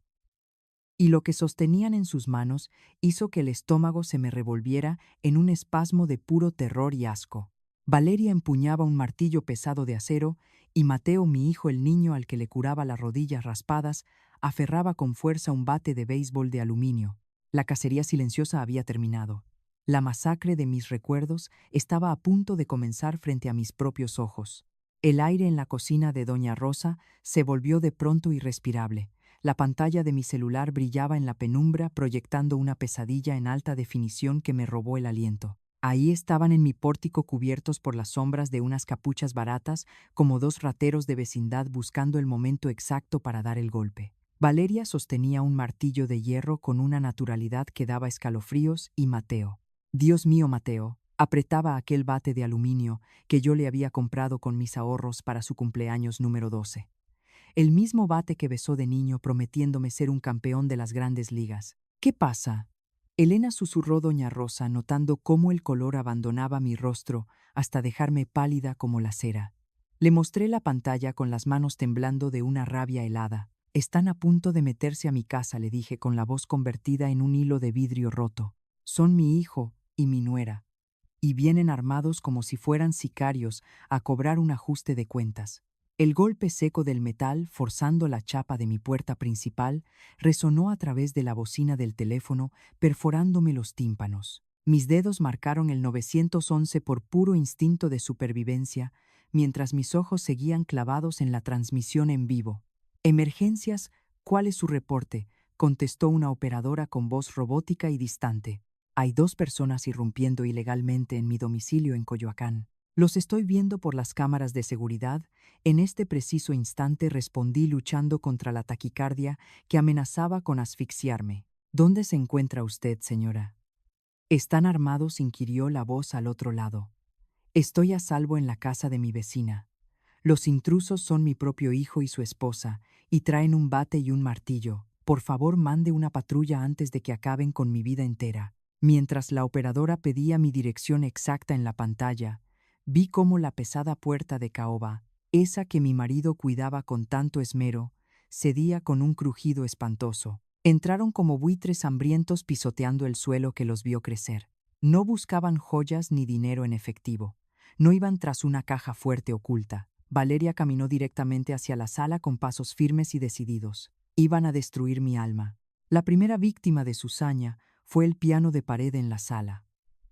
Y lo que sostenían en sus manos hizo que el estómago se me revolviera en un espasmo de puro terror y asco. Valeria empuñaba un martillo pesado de acero y Mateo, mi hijo, el niño al que le curaba las rodillas raspadas, aferraba con fuerza un bate de béisbol de aluminio. La cacería silenciosa había terminado. La masacre de mis recuerdos estaba a punto de comenzar frente a mis propios ojos. El aire en la cocina de doña Rosa se volvió de pronto irrespirable. La pantalla de mi celular brillaba en la penumbra, proyectando una pesadilla en alta definición que me robó el aliento. Ahí estaban en mi pórtico, cubiertos por las sombras de unas capuchas baratas, como 2 rateros de vecindad buscando el momento exacto para dar el golpe. Valeria sostenía un martillo de hierro con una naturalidad que daba escalofríos y Mateo. Dios mío, Mateo, apretaba aquel bate de aluminio que yo le había comprado con mis ahorros para su cumpleaños número 12. El mismo bate que besó de niño prometiéndome ser un campeón de las grandes ligas. ¿Qué pasa? Elena, susurró doña Rosa, notando cómo el color abandonaba mi rostro hasta dejarme pálida como la cera. Le mostré la pantalla con las manos temblando de una rabia helada. Están a punto de meterse a mi casa, le dije con la voz convertida en un hilo de vidrio roto. Son mi hijo y mi nuera, y vienen armados como si fueran sicarios a cobrar un ajuste de cuentas. El golpe seco del metal, forzando la chapa de mi puerta principal, resonó a través de la bocina del teléfono, perforándome los tímpanos. Mis dedos marcaron el 911 por puro instinto de supervivencia, mientras mis ojos seguían clavados en la transmisión en vivo. «Emergencias, ¿cuál es su reporte?», contestó una operadora con voz robótica y distante. «Hay 2 personas irrumpiendo ilegalmente en mi domicilio en Coyoacán». Los estoy viendo por las cámaras de seguridad. En este preciso instante respondí luchando contra la taquicardia que amenazaba con asfixiarme. ¿Dónde se encuentra usted, señora? ¿Están armados?, inquirió la voz al otro lado. Estoy a salvo en la casa de mi vecina. Los intrusos son mi propio hijo y su esposa, y traen un bate y un martillo. Por favor, mande una patrulla antes de que acaben con mi vida entera. Mientras la operadora pedía mi dirección exacta en la pantalla, vi cómo la pesada puerta de caoba, esa que mi marido cuidaba con tanto esmero, cedía con un crujido espantoso. Entraron como buitres hambrientos pisoteando el suelo que los vio crecer. No buscaban joyas ni dinero en efectivo. No iban tras una caja fuerte oculta. Valeria caminó directamente hacia la sala con pasos firmes y decididos. Iban a destruir mi alma. La primera víctima de su saña fue el piano de pared en la sala.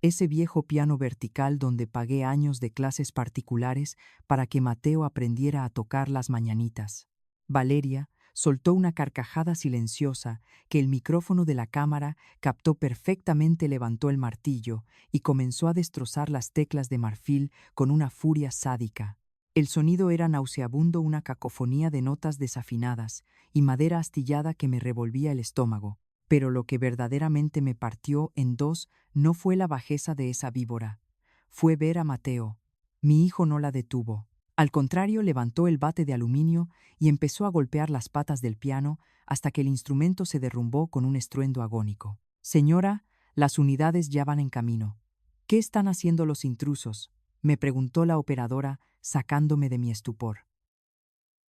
Ese viejo piano vertical donde pagué años de clases particulares para que Mateo aprendiera a tocar las mañanitas. Valeria soltó una carcajada silenciosa que el micrófono de la cámara captó perfectamente. Levantó el martillo y comenzó a destrozar las teclas de marfil con una furia sádica. El sonido era nauseabundo, una cacofonía de notas desafinadas y madera astillada que me revolvía el estómago. Pero lo que verdaderamente me partió en dos no fue la bajeza de esa víbora. Fue ver a Mateo. Mi hijo no la detuvo. Al contrario, levantó el bate de aluminio y empezó a golpear las patas del piano hasta que el instrumento se derrumbó con un estruendo agónico. Señora, las unidades ya van en camino. ¿Qué están haciendo los intrusos?, me preguntó la operadora, sacándome de mi estupor.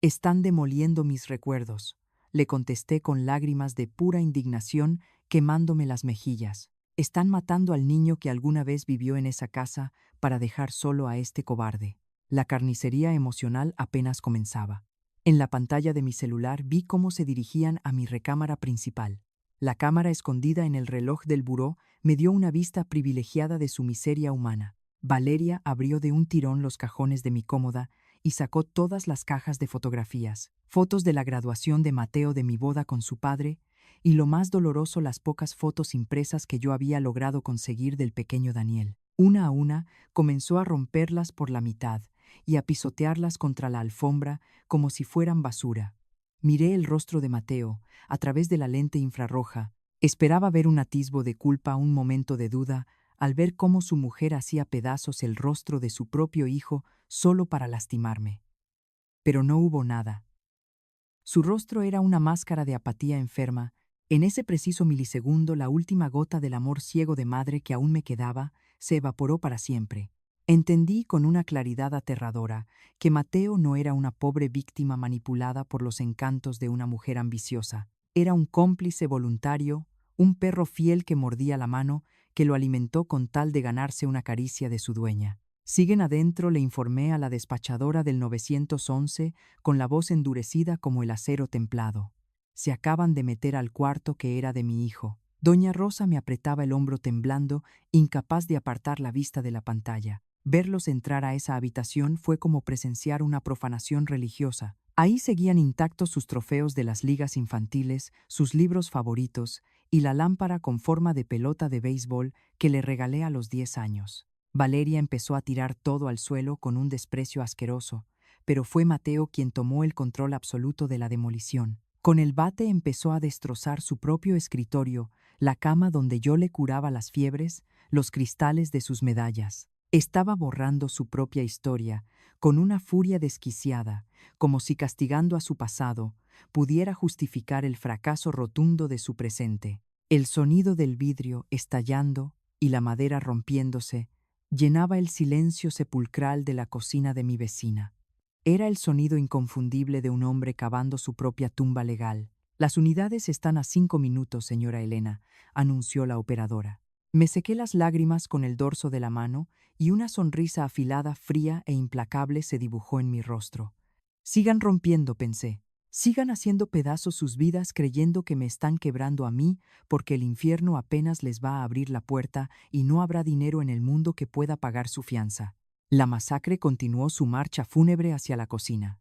Están demoliendo mis recuerdos, le contesté con lágrimas de pura indignación quemándome las mejillas. Están matando al niño que alguna vez vivió en esa casa para dejar solo a este cobarde. La carnicería emocional apenas comenzaba. En la pantalla de mi celular vi cómo se dirigían a mi recámara principal. La cámara escondida en el reloj del buró me dio una vista privilegiada de su miseria humana. Valeria abrió de un tirón los cajones de mi cómoda y sacó todas las cajas de fotografías, fotos de la graduación de Mateo, de mi boda con su padre, y lo más doloroso, las pocas fotos impresas que yo había logrado conseguir del pequeño Daniel. Una a una comenzó a romperlas por la mitad y a pisotearlas contra la alfombra como si fueran basura. Miré el rostro de Mateo a través de la lente infrarroja. Esperaba ver un atisbo de culpa, un momento de duda, al ver cómo su mujer hacía pedazos el rostro de su propio hijo solo para lastimarme. Pero no hubo nada. Su rostro era una máscara de apatía enferma. En ese preciso milisegundo, la última gota del amor ciego de madre que aún me quedaba se evaporó para siempre. Entendí con una claridad aterradora que Mateo no era una pobre víctima manipulada por los encantos de una mujer ambiciosa. Era un cómplice voluntario, un perro fiel que mordía la mano, que lo alimentó con tal de ganarse una caricia de su dueña. «Siguen adentro», le informé a la despachadora del 911 con la voz endurecida como el acero templado. «Se acaban de meter al cuarto que era de mi hijo». Doña Rosa me apretaba el hombro temblando, incapaz de apartar la vista de la pantalla. Verlos entrar a esa habitación fue como presenciar una profanación religiosa. Ahí seguían intactos sus trofeos de las ligas infantiles, sus libros favoritos y la lámpara con forma de pelota de béisbol que le regalé a los 10 años. Valeria empezó a tirar todo al suelo con un desprecio asqueroso, pero fue Mateo quien tomó el control absoluto de la demolición. Con el bate empezó a destrozar su propio escritorio, la cama donde yo le curaba las fiebres, los cristales de sus medallas. Estaba borrando su propia historia, con una furia desquiciada, como si castigando a su pasado pudiera justificar el fracaso rotundo de su presente. El sonido del vidrio estallando y la madera rompiéndose llenaba el silencio sepulcral de la cocina de mi vecina. Era el sonido inconfundible de un hombre cavando su propia tumba legal. «Las unidades están a 5 minutos, señora Elena», anunció la operadora. Me sequé las lágrimas con el dorso de la mano y una sonrisa afilada, fría e implacable se dibujó en mi rostro. «Sigan rompiendo», pensé. «Sigan haciendo pedazos sus vidas creyendo que me están quebrando a mí porque el infierno apenas les va a abrir la puerta y no habrá dinero en el mundo que pueda pagar su fianza». La masacre continuó su marcha fúnebre hacia la cocina.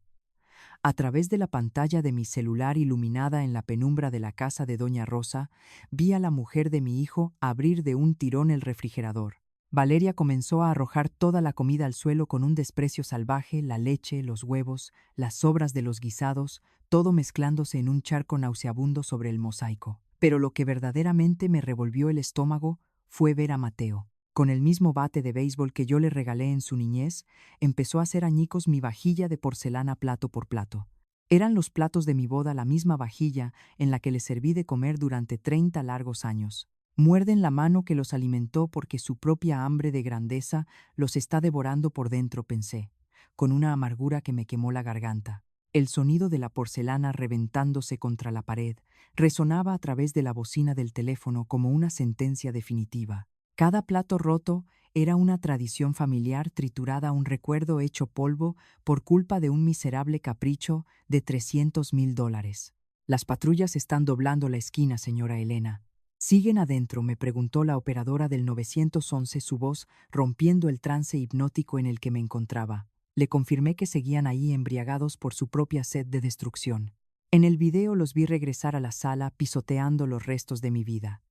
A través de la pantalla de mi celular iluminada en la penumbra de la casa de Doña Rosa, vi a la mujer de mi hijo abrir de un tirón el refrigerador. Valeria comenzó a arrojar toda la comida al suelo con un desprecio salvaje, la leche, los huevos, las sobras de los guisados, todo mezclándose en un charco nauseabundo sobre el mosaico. Pero lo que verdaderamente me revolvió el estómago fue ver a Mateo. Con el mismo bate de béisbol que yo le regalé en su niñez, empezó a hacer añicos mi vajilla de porcelana plato por plato. Eran los platos de mi boda la misma vajilla en la que le serví de comer durante 30 largos años. Muerden la mano que los alimentó porque su propia hambre de grandeza los está devorando por dentro, pensé, con una amargura que me quemó la garganta. El sonido de la porcelana reventándose contra la pared resonaba a través de la bocina del teléfono como una sentencia definitiva. Cada plato roto era una tradición familiar triturada, un recuerdo hecho polvo por culpa de un miserable capricho de $300,000. Las patrullas están doblando la esquina, señora Elena. ¿Siguen adentro?, me preguntó la operadora del 911, su voz rompiendo el trance hipnótico en el que me encontraba. Le confirmé que seguían ahí embriagados por su propia sed de destrucción. En el video los vi regresar a la sala pisoteando los restos de mi vida.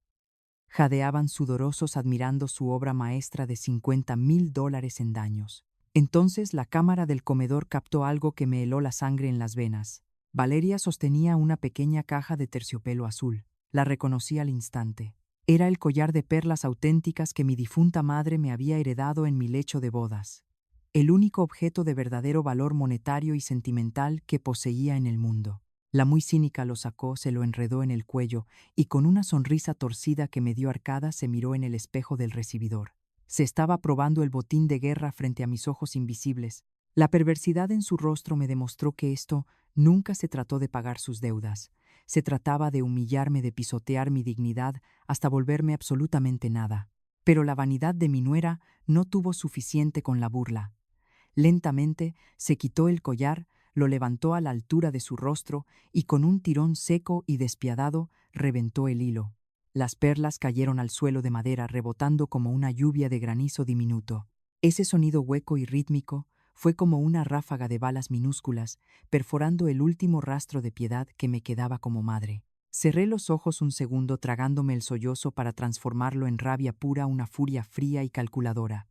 Jadeaban sudorosos admirando su obra maestra de $50,000 en daños. Entonces la cámara del comedor captó algo que me heló la sangre en las venas. Valeria sostenía una pequeña caja de terciopelo azul. La reconocí al instante. Era el collar de perlas auténticas que mi difunta madre me había heredado en mi lecho de bodas. El único objeto de verdadero valor monetario y sentimental que poseía en el mundo. La muy cínica lo sacó, se lo enredó en el cuello y con una sonrisa torcida que me dio arcada se miró en el espejo del recibidor. Se estaba probando el botín de guerra frente a mis ojos invisibles. La perversidad en su rostro me demostró que esto nunca se trató de pagar sus deudas. Se trataba de humillarme, de pisotear mi dignidad hasta volverme absolutamente nada. Pero la vanidad de mi nuera no tuvo suficiente con la burla. Lentamente se quitó el collar, lo levantó a la altura de su rostro y con un tirón seco y despiadado reventó el hilo. Las perlas cayeron al suelo de madera rebotando como una lluvia de granizo diminuto. Ese sonido hueco y rítmico fue como una ráfaga de balas minúsculas, perforando el último rastro de piedad que me quedaba como madre. Cerré los ojos un segundo tragándome el sollozo para transformarlo en rabia pura, una furia fría y calculadora.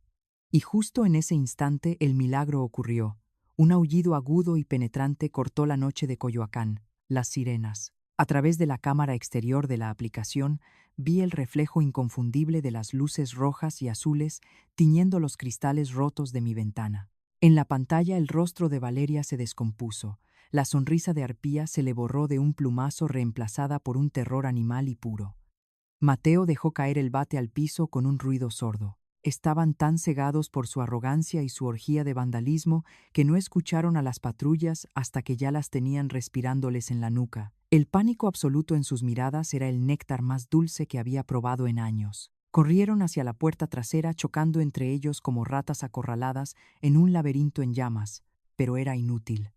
Y justo en ese instante el milagro ocurrió. Un aullido agudo y penetrante cortó la noche de Coyoacán, las sirenas. A través de la cámara exterior de la aplicación, vi el reflejo inconfundible de las luces rojas y azules tiñendo los cristales rotos de mi ventana. En la pantalla el rostro de Valeria se descompuso. La sonrisa de arpía se le borró de un plumazo reemplazada por un terror animal y puro. Mateo dejó caer el bate al piso con un ruido sordo. Estaban tan cegados por su arrogancia y su orgía de vandalismo que no escucharon a las patrullas hasta que ya las tenían respirándoles en la nuca. El pánico absoluto en sus miradas era el néctar más dulce que había probado en años. Corrieron hacia la puerta trasera chocando entre ellos como ratas acorraladas en un laberinto en llamas, pero era inútil.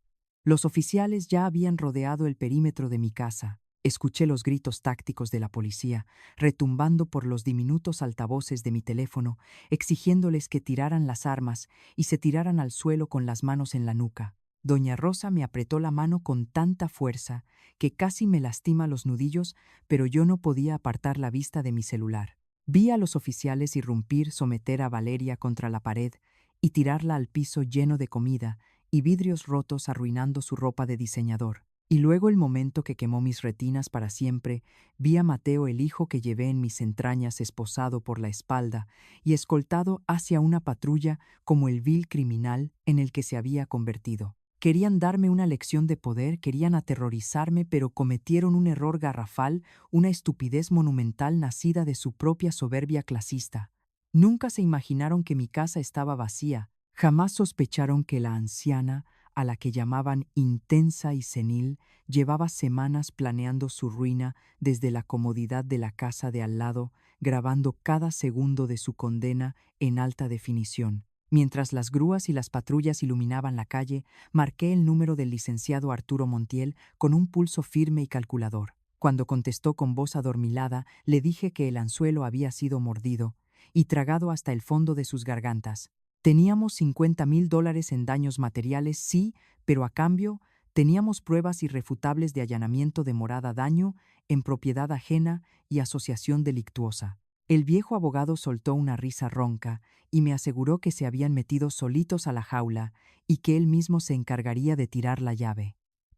Los oficiales ya habían rodeado el perímetro de mi casa. Escuché los gritos tácticos de la policía, retumbando por los diminutos altavoces de mi teléfono, exigiéndoles que tiraran las armas y se tiraran al suelo con las manos en la nuca. Doña Rosa me apretó la mano con tanta fuerza que casi me lastima los nudillos, pero yo no podía apartar la vista de mi celular. Vi a los oficiales irrumpir, someter a Valeria contra la pared y tirarla al piso lleno de comida y vidrios rotos arruinando su ropa de diseñador. Y luego el momento que quemó mis retinas para siempre, vi a Mateo, el hijo que llevé en mis entrañas, esposado por la espalda y escoltado hacia una patrulla como el vil criminal en el que se había convertido. Querían darme una lección de poder, querían aterrorizarme, pero cometieron un error garrafal, una estupidez monumental nacida de su propia soberbia clasista. Nunca se imaginaron que mi casa estaba vacía, jamás sospecharon que la anciana, a la que llamaban intensa y senil, llevaba semanas planeando su ruina desde la comodidad de la casa de al lado, grabando cada segundo de su condena en alta definición. Mientras las grúas y las patrullas iluminaban la calle, marqué el número del licenciado Arturo Montiel con un pulso firme y calculador. Cuando contestó con voz adormilada, le dije que el anzuelo había sido mordido y tragado hasta el fondo de sus gargantas. Teníamos $50,000 en daños materiales, sí, pero a cambio teníamos pruebas irrefutables de allanamiento de morada, daño en propiedad ajena y asociación delictuosa. El viejo abogado soltó una risa ronca y me aseguró que se habían metido solitos a la jaula y que él mismo se encargaría de tirar la llave.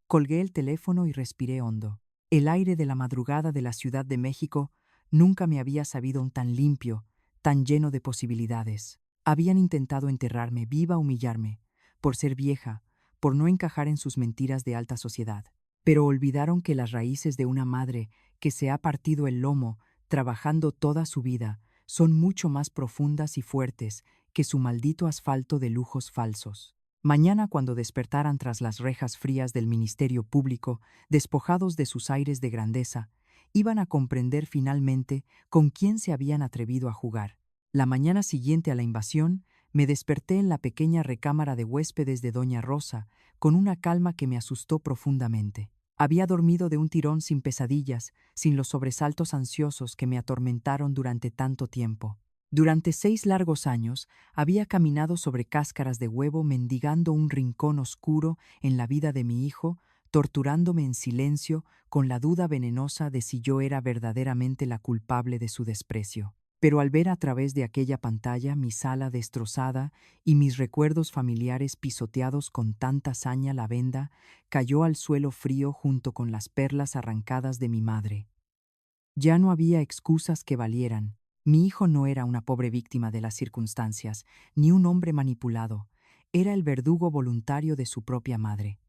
Colgué el teléfono y respiré hondo. El aire de la madrugada de la Ciudad de México nunca me había sabido tan limpio, tan lleno de posibilidades. Habían intentado enterrarme viva, humillarme, por ser vieja, por no encajar en sus mentiras de alta sociedad. Pero olvidaron que las raíces de una madre que se ha partido el lomo trabajando toda su vida son mucho más profundas y fuertes que su maldito asfalto de lujos falsos. Mañana, cuando despertaran tras las rejas frías del Ministerio Público, despojados de sus aires de grandeza, iban a comprender finalmente con quién se habían atrevido a jugar. La mañana siguiente a la invasión, me desperté en la pequeña recámara de huéspedes de Doña Rosa, con una calma que me asustó profundamente. Había dormido de un tirón sin pesadillas, sin los sobresaltos ansiosos que me atormentaron durante tanto tiempo. Durante 6 largos años había caminado sobre cáscaras de huevo mendigando un rincón oscuro en la vida de mi hijo, torturándome en silencio con la duda venenosa de si yo era verdaderamente la culpable de su desprecio. Pero al ver a través de aquella pantalla mi sala destrozada y mis recuerdos familiares pisoteados con tanta saña, la venda cayó al suelo frío junto con las perlas arrancadas de mi madre. Ya no había excusas que valieran. Mi hijo no era una pobre víctima de las circunstancias, ni un hombre manipulado. Era el verdugo voluntario de su propia madre.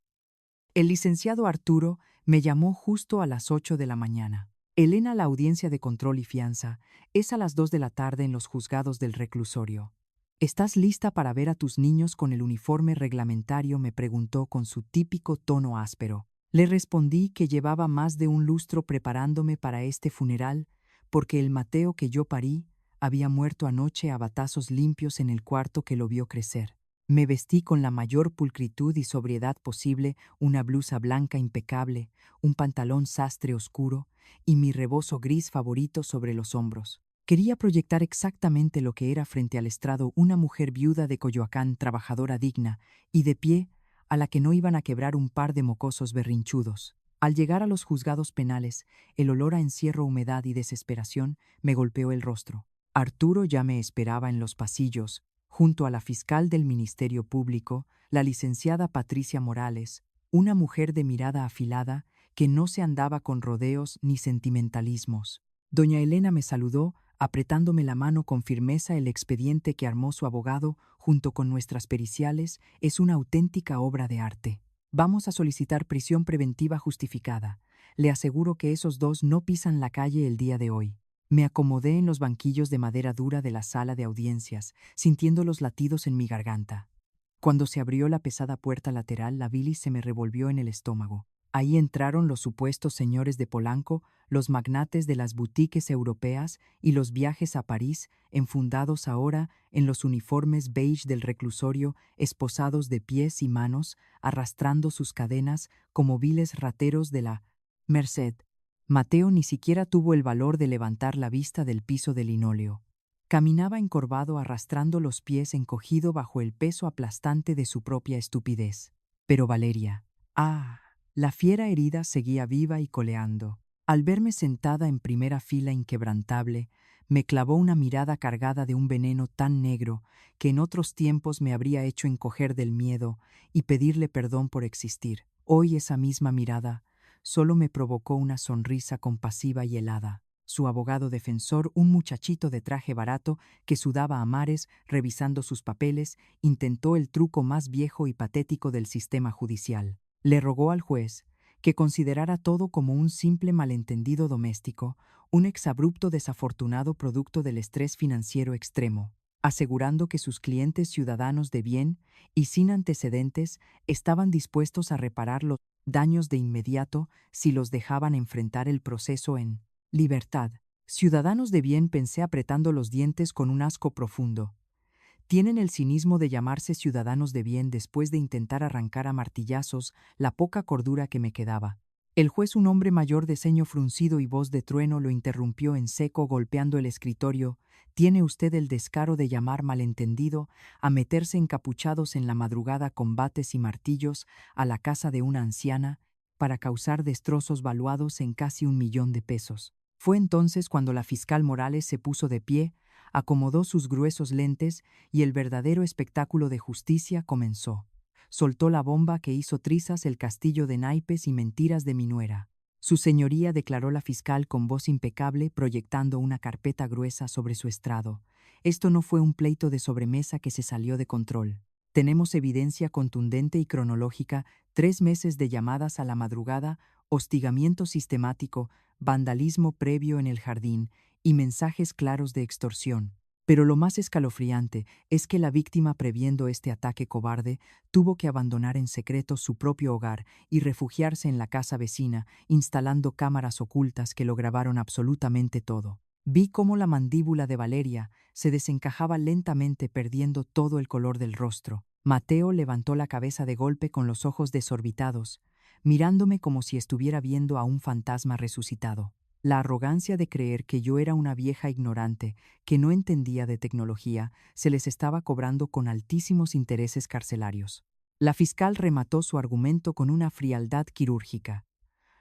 El licenciado Arturo me llamó justo a las 8 de la mañana. Elena, la audiencia de control y fianza es a las 2 de la tarde en los juzgados del reclusorio. ¿Estás lista para ver a tus niños con el uniforme reglamentario?, me preguntó con su típico tono áspero. Le respondí que llevaba más de un lustro preparándome para este funeral, porque el Mateo que yo parí había muerto anoche a batazos limpios en el cuarto que lo vio crecer. Me vestí con la mayor pulcritud y sobriedad posible, una blusa blanca impecable, un pantalón sastre oscuro y mi rebozo gris favorito sobre los hombros. Quería proyectar exactamente lo que era frente al estrado una mujer viuda de Coyoacán, trabajadora digna y de pie, a la que no iban a quebrar un par de mocosos berrinchudos. Al llegar a los juzgados penales, el olor a encierro, humedad y desesperación me golpeó el rostro. Arturo ya me esperaba en los pasillos, junto a la fiscal del Ministerio Público, la licenciada Patricia Morales, una mujer de mirada afilada que no se andaba con rodeos ni sentimentalismos. Doña Elena me saludó, apretándome la mano con firmeza. El expediente que armó su abogado, junto con nuestras periciales, es una auténtica obra de arte. Vamos a solicitar prisión preventiva justificada. Le aseguro que esos dos no pisan la calle el día de hoy. Me acomodé en los banquillos de madera dura de la sala de audiencias, sintiendo los latidos en mi garganta. Cuando se abrió la pesada puerta lateral, la bilis se me revolvió en el estómago. Ahí entraron los supuestos señores de Polanco, los magnates de las boutiques europeas y los viajes a París, enfundados ahora en los uniformes beige del reclusorio, esposados de pies y manos, arrastrando sus cadenas como viles rateros de la Merced. Mateo ni siquiera tuvo el valor de levantar la vista del piso de linóleo. Caminaba encorvado, arrastrando los pies, encogido bajo el peso aplastante de su propia estupidez. Pero Valeria, la fiera herida seguía viva y coleando. Al verme sentada en primera fila inquebrantable, me clavó una mirada cargada de un veneno tan negro que en otros tiempos me habría hecho encoger del miedo y pedirle perdón por existir. Hoy esa misma mirada solo me provocó una sonrisa compasiva y helada. Su abogado defensor, un muchachito de traje barato que sudaba a mares revisando sus papeles, intentó el truco más viejo y patético del sistema judicial. Le rogó al juez que considerara todo como un simple malentendido doméstico, un exabrupto desafortunado producto del estrés financiero extremo, asegurando que sus clientes, ciudadanos de bien y sin antecedentes, estaban dispuestos a reparar los daños de inmediato si los dejaban enfrentar el proceso en libertad. Ciudadanos de bien, pensé apretando los dientes con un asco profundo. Tienen el cinismo de llamarse ciudadanos de bien después de intentar arrancar a martillazos la poca cordura que me quedaba. El juez, un hombre mayor de ceño fruncido y voz de trueno, lo interrumpió en seco, golpeando el escritorio. ¿Tiene usted el descaro de llamar malentendido a meterse encapuchados en la madrugada con bates y martillos a la casa de una anciana para causar destrozos valuados en casi 1 millón de pesos? Fue entonces cuando la fiscal Morales se puso de pie, acomodó sus gruesos lentes y el verdadero espectáculo de justicia comenzó. Soltó la bomba que hizo trizas el castillo de naipes y mentiras de mi nuera. Su señoría, declaró la fiscal con voz impecable, proyectando una carpeta gruesa sobre su estrado. Esto no fue un pleito de sobremesa que se salió de control. Tenemos evidencia contundente y cronológica: 3 meses de llamadas a la madrugada, hostigamiento sistemático, vandalismo previo en el jardín y mensajes claros de extorsión. Pero lo más escalofriante es que la víctima, previendo este ataque cobarde, tuvo que abandonar en secreto su propio hogar y refugiarse en la casa vecina, instalando cámaras ocultas que lo grabaron absolutamente todo. Vi cómo la mandíbula de Valeria se desencajaba lentamente, perdiendo todo el color del rostro. Mateo levantó la cabeza de golpe con los ojos desorbitados, mirándome como si estuviera viendo a un fantasma resucitado. La arrogancia de creer que yo era una vieja ignorante que no entendía de tecnología se les estaba cobrando con altísimos intereses carcelarios. La fiscal remató su argumento con una frialdad quirúrgica.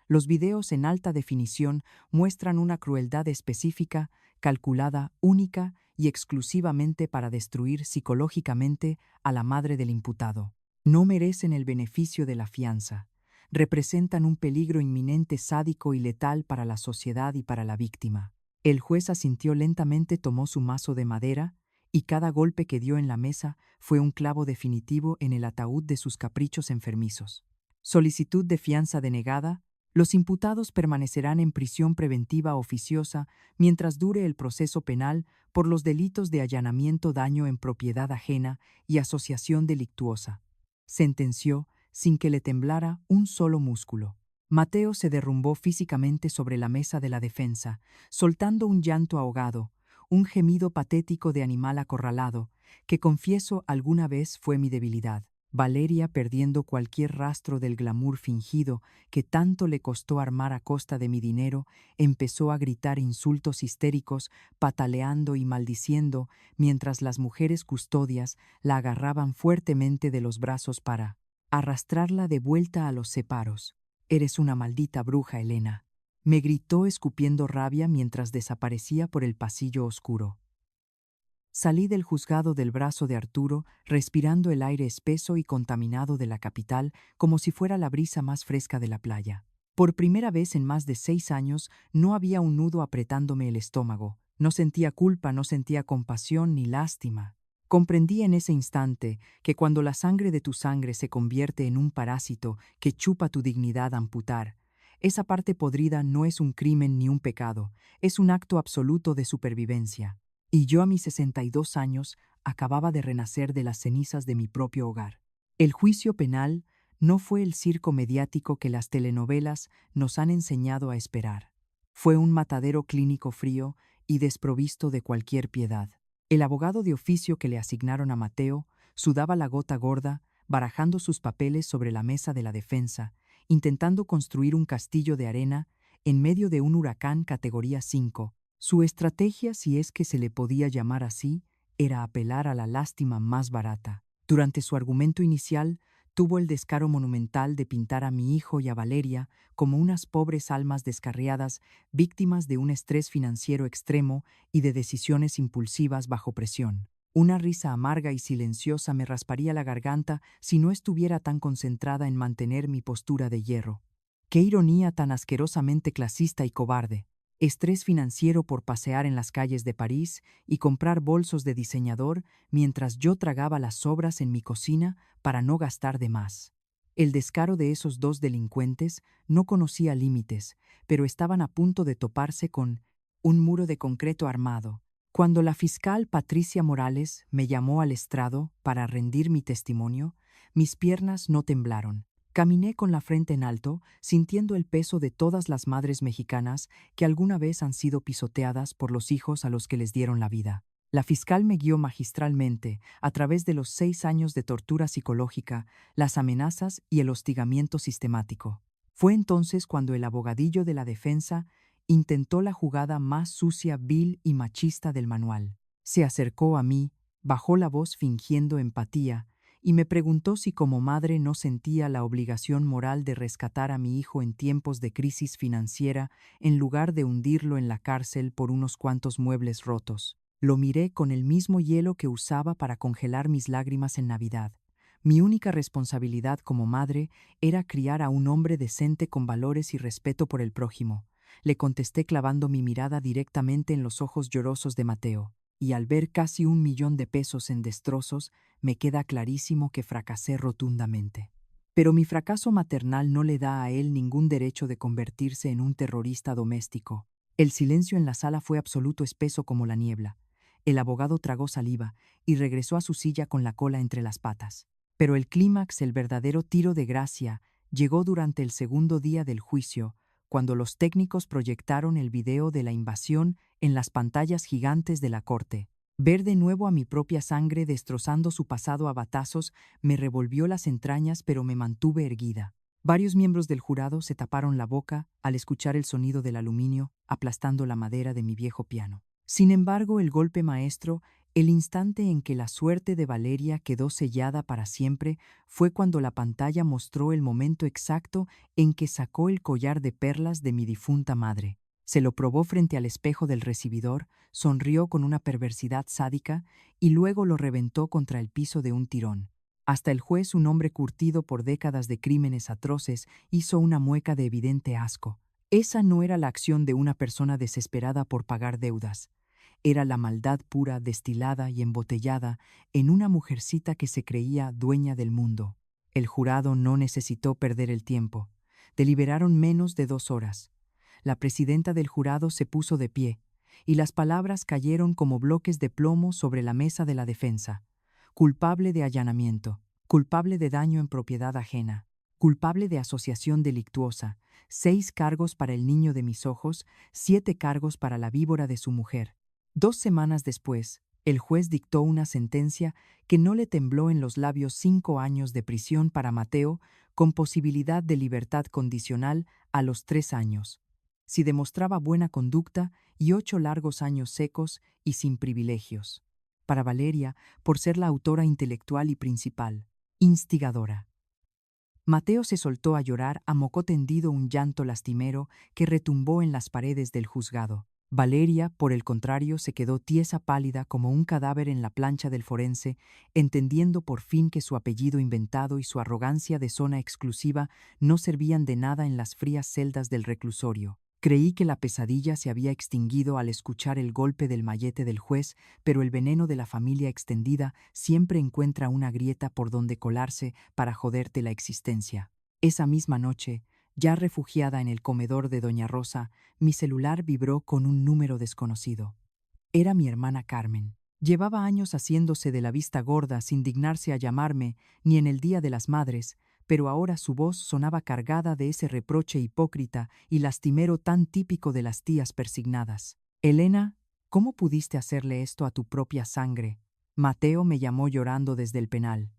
Los videos en alta definición muestran una crueldad específica, calculada, única y exclusivamente para destruir psicológicamente a la madre del imputado. No merecen el beneficio de la fianza. Representan un peligro inminente, sádico y letal para la sociedad y para la víctima. El juez asintió lentamente, tomó su mazo de madera, y cada golpe que dio en la mesa fue un clavo definitivo en el ataúd de sus caprichos enfermizos. Solicitud de fianza denegada. Los imputados permanecerán en prisión preventiva oficiosa mientras dure el proceso penal por los delitos de allanamiento, daño en propiedad ajena y asociación delictuosa. Sentenció sin que le temblara un solo músculo. Mateo se derrumbó físicamente sobre la mesa de la defensa, soltando un llanto ahogado, un gemido patético de animal acorralado, que confieso alguna vez fue mi debilidad. Valeria, perdiendo cualquier rastro del glamour fingido que tanto le costó armar a costa de mi dinero, empezó a gritar insultos histéricos, pataleando y maldiciendo, mientras las mujeres custodias la agarraban fuertemente de los brazos para arrastrarla de vuelta a los separos. «Eres una maldita bruja, Elena», me gritó escupiendo rabia mientras desaparecía por el pasillo oscuro. Salí del juzgado del brazo de Arturo, respirando el aire espeso y contaminado de la capital como si fuera la brisa más fresca de la playa. Por primera vez en más de 6 años no había un nudo apretándome el estómago. No sentía culpa, no sentía compasión ni lástima. Comprendí en ese instante que cuando la sangre de tu sangre se convierte en un parásito que chupa tu dignidad, amputar, esa parte podrida no es un crimen ni un pecado, es un acto absoluto de supervivencia. Y yo, a mis 62 años, acababa de renacer de las cenizas de mi propio hogar. El juicio penal no fue el circo mediático que las telenovelas nos han enseñado a esperar. Fue un matadero clínico frío y desprovisto de cualquier piedad. El abogado de oficio que le asignaron a Mateo sudaba la gota gorda, barajando sus papeles sobre la mesa de la defensa, intentando construir un castillo de arena en medio de un huracán categoría 5. Su estrategia, si es que se le podía llamar así, era apelar a la lástima más barata. Durante su argumento inicial, tuvo el descaro monumental de pintar a mi hijo y a Valeria como unas pobres almas descarriadas, víctimas de un estrés financiero extremo y de decisiones impulsivas bajo presión. Una risa amarga y silenciosa me rasparía la garganta si no estuviera tan concentrada en mantener mi postura de hierro. ¡Qué ironía tan asquerosamente clasista y cobarde! Estrés financiero por pasear en las calles de París y comprar bolsos de diseñador mientras yo tragaba las sobras en mi cocina para no gastar de más. El descaro de esos dos delincuentes no conocía límites, pero estaban a punto de toparse con un muro de concreto armado. Cuando la fiscal Patricia Morales me llamó al estrado para rendir mi testimonio, mis piernas no temblaron. Caminé con la frente en alto, sintiendo el peso de todas las madres mexicanas que alguna vez han sido pisoteadas por los hijos a los que les dieron la vida. La fiscal me guió magistralmente a través de los 6 años de tortura psicológica, las amenazas y el hostigamiento sistemático. Fue entonces cuando el abogadillo de la defensa intentó la jugada más sucia, vil y machista del manual. Se acercó a mí, bajó la voz fingiendo empatía y me preguntó si como madre no sentía la obligación moral de rescatar a mi hijo en tiempos de crisis financiera en lugar de hundirlo en la cárcel por unos cuantos muebles rotos. Lo miré con el mismo hielo que usaba para congelar mis lágrimas en Navidad. Mi única responsabilidad como madre era criar a un hombre decente con valores y respeto por el prójimo. Le contesté clavando mi mirada directamente en los ojos llorosos de Mateo. Y al ver casi 1 millón de pesos en destrozos, me queda clarísimo que fracasé rotundamente. Pero mi fracaso maternal no le da a él ningún derecho de convertirse en un terrorista doméstico. El silencio en la sala fue absoluto, espeso como la niebla. El abogado tragó saliva y regresó a su silla con la cola entre las patas. Pero el clímax, el verdadero tiro de gracia, llegó durante el segundo día del juicio, cuando los técnicos proyectaron el video de la invasión en las pantallas gigantes de la corte. Ver de nuevo a mi propia sangre destrozando su pasado a batazos me revolvió las entrañas, pero me mantuve erguida. Varios miembros del jurado se taparon la boca al escuchar el sonido del aluminio aplastando la madera de mi viejo piano. Sin embargo, el golpe maestro, el instante en que la suerte de Valeria quedó sellada para siempre, fue cuando la pantalla mostró el momento exacto en que sacó el collar de perlas de mi difunta madre. Se lo probó frente al espejo del recibidor, sonrió con una perversidad sádica y luego lo reventó contra el piso de un tirón. Hasta el juez, un hombre curtido por décadas de crímenes atroces, hizo una mueca de evidente asco. Esa no era la acción de una persona desesperada por pagar deudas. Era la maldad pura, destilada y embotellada en una mujercita que se creía dueña del mundo. El jurado no necesitó perder el tiempo. Deliberaron menos de 2 horas. La presidenta del jurado se puso de pie, y las palabras cayeron como bloques de plomo sobre la mesa de la defensa. Culpable de allanamiento, culpable de daño en propiedad ajena, culpable de asociación delictuosa, 6 cargos para el niño de mis ojos, 7 cargos para la víbora de su mujer. 2 semanas después, el juez dictó una sentencia que no le tembló en los labios: 5 años de prisión para Mateo, con posibilidad de libertad condicional a los 3 años, si demostraba buena conducta, y 8 largos años secos y sin privilegios. Para Valeria, por ser la autora intelectual y principal, instigadora. Mateo se soltó a llorar a moco tendido, un llanto lastimero que retumbó en las paredes del juzgado. Valeria, por el contrario, se quedó tiesa, pálida como un cadáver en la plancha del forense, entendiendo por fin que su apellido inventado y su arrogancia de zona exclusiva no servían de nada en las frías celdas del reclusorio. Creí que la pesadilla se había extinguido al escuchar el golpe del mallete del juez, pero el veneno de la familia extendida siempre encuentra una grieta por donde colarse para joderte la existencia. Esa misma noche, ya refugiada en el comedor de Doña Rosa, mi celular vibró con un número desconocido. Era mi hermana Carmen. Llevaba años haciéndose de la vista gorda sin dignarse a llamarme ni en el Día de las Madres, pero ahora su voz sonaba cargada de ese reproche hipócrita y lastimero tan típico de las tías persignadas. «Elena, ¿cómo pudiste hacerle esto a tu propia sangre?». Mateo me llamó llorando desde el penal.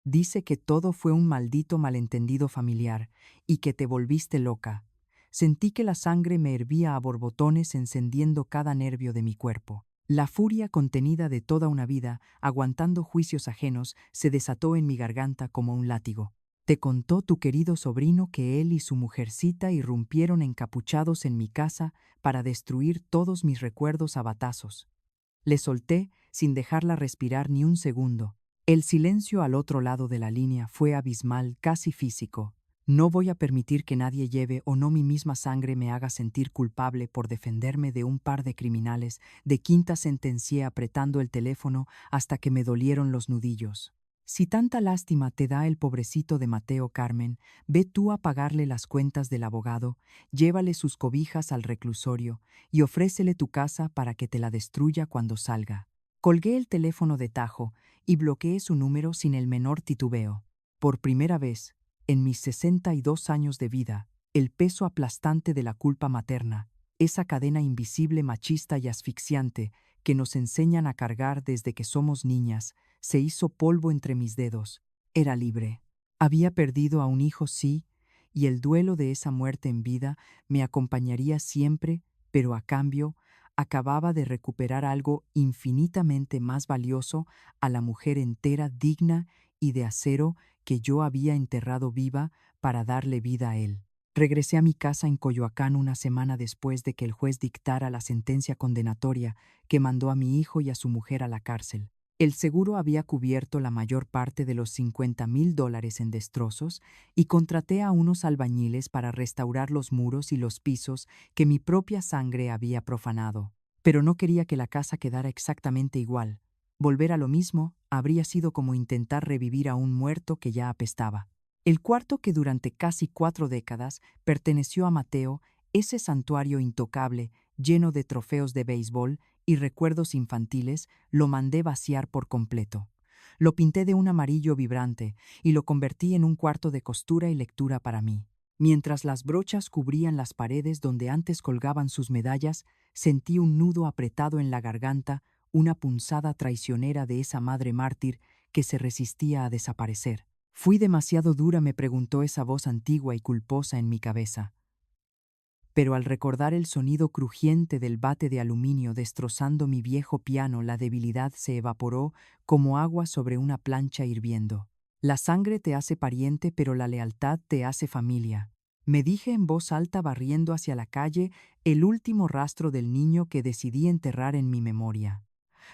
«Dice que todo fue un maldito malentendido familiar y que te volviste loca». Sentí que la sangre me hervía a borbotones, encendiendo cada nervio de mi cuerpo. La furia contenida de toda una vida, aguantando juicios ajenos, se desató en mi garganta como un látigo. «Te contó tu querido sobrino que él y su mujercita irrumpieron encapuchados en mi casa para destruir todos mis recuerdos a batazos». Le solté sin dejarla respirar ni un segundo. El silencio al otro lado de la línea fue abismal, casi físico. No voy a permitir que nadie lleve o no mi misma sangre me haga sentir culpable por defenderme de un par de criminales. De quinta sentencié apretando el teléfono hasta que me dolieron los nudillos. «Si tanta lástima te da el pobrecito de Mateo, Carmen, ve tú a pagarle las cuentas del abogado, llévale sus cobijas al reclusorio y ofrécele tu casa para que te la destruya cuando salga». Colgué el teléfono de tajo y bloqueé su número sin el menor titubeo. Por primera vez, en mis 62 años de vida, el peso aplastante de la culpa materna, esa cadena invisible, machista y asfixiante que nos enseñan a cargar desde que somos niñas, se hizo polvo entre mis dedos. Era libre. Había perdido a un hijo, sí, y el duelo de esa muerte en vida me acompañaría siempre, pero a cambio, acababa de recuperar algo infinitamente más valioso a la mujer entera, digna y de acero que yo había enterrado viva para darle vida a él. Regresé a mi casa en Coyoacán una semana después de que el juez dictara la sentencia condenatoria que mandó a mi hijo y a su mujer a la cárcel. El seguro había cubierto la mayor parte de los $50,000 en destrozos y contraté a unos albañiles para restaurar los muros y los pisos que mi propia sangre había profanado. Pero no quería que la casa quedara exactamente igual. Volver a lo mismo habría sido como intentar revivir a un muerto que ya apestaba. El cuarto, que durante casi 4 décadas perteneció a Mateo, ese santuario intocable, lleno de trofeos de béisbol y recuerdos infantiles, lo mandé vaciar por completo. Lo pinté de un amarillo vibrante y lo convertí en un cuarto de costura y lectura para mí. Mientras las brochas cubrían las paredes donde antes colgaban sus medallas, sentí un nudo apretado en la garganta, una punzada traicionera de esa madre mártir que se resistía a desaparecer. ¿Fui demasiado dura?, me preguntó esa voz antigua y culposa en mi cabeza. Pero al recordar el sonido crujiente del bate de aluminio destrozando mi viejo piano, la debilidad se evaporó como agua sobre una plancha hirviendo. La sangre te hace pariente, pero la lealtad te hace familia. Me dije en voz alta, barriendo hacia la calle el último rastro del niño que decidí enterrar en mi memoria.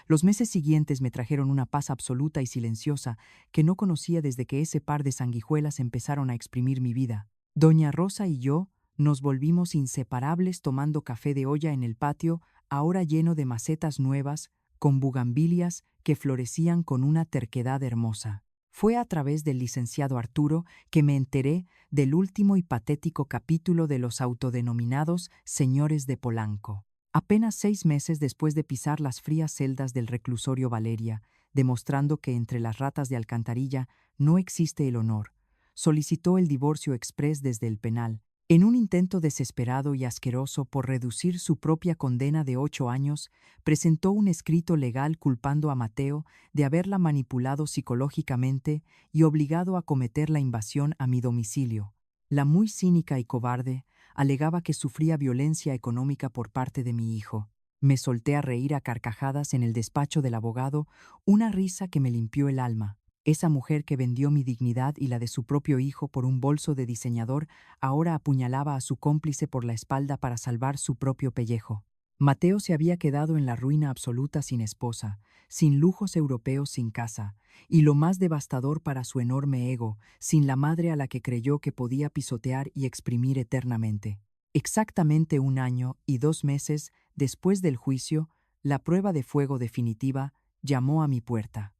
Los meses siguientes me trajeron una paz absoluta y silenciosa que no conocía desde que ese par de sanguijuelas empezaron a exprimir mi vida. Doña Rosa y yo nos volvimos inseparables tomando café de olla en el patio, ahora lleno de macetas nuevas, con bugambilias que florecían con una terquedad hermosa. Fue a través del licenciado Arturo que me enteré del último y patético capítulo de los autodenominados señores de Polanco. Apenas 6 meses después de pisar las frías celdas del reclusorio Valeria, demostrando que entre las ratas de alcantarilla no existe el honor, solicitó el divorcio exprés desde el penal, en un intento desesperado y asqueroso por reducir su propia condena de 8 años, presentó un escrito legal culpando a Mateo de haberla manipulado psicológicamente y obligado a cometer la invasión a mi domicilio. La muy cínica y cobarde alegaba que sufría violencia económica por parte de mi hijo. Me solté a reír a carcajadas en el despacho del abogado, una risa que me limpió el alma. Esa mujer que vendió mi dignidad y la de su propio hijo por un bolso de diseñador, ahora apuñalaba a su cómplice por la espalda para salvar su propio pellejo. Mateo se había quedado en la ruina absoluta, sin esposa, sin lujos europeos, sin casa, y lo más devastador para su enorme ego, sin la madre a la que creyó que podía pisotear y exprimir eternamente. Exactamente 1 año y 2 meses después del juicio, la prueba de fuego definitiva llamó a mi puerta.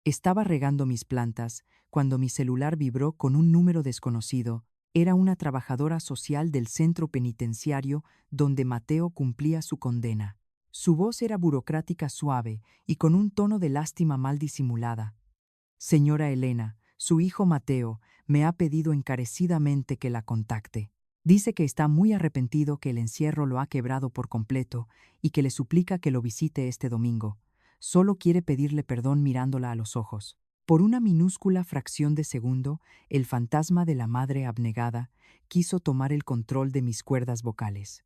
Estaba regando mis plantas cuando mi celular vibró con un número desconocido. Era una trabajadora social del centro penitenciario donde Mateo cumplía su condena. Su voz era burocrática, suave y con un tono de lástima mal disimulada. Señora Elena, su hijo Mateo me ha pedido encarecidamente que la contacte. Dice que está muy arrepentido, que el encierro lo ha quebrado por completo y que le suplica que lo visite este domingo. Solo quiere pedirle perdón mirándola a los ojos. Por una minúscula fracción de segundo, el fantasma de la madre abnegada quiso tomar el control de mis cuerdas vocales.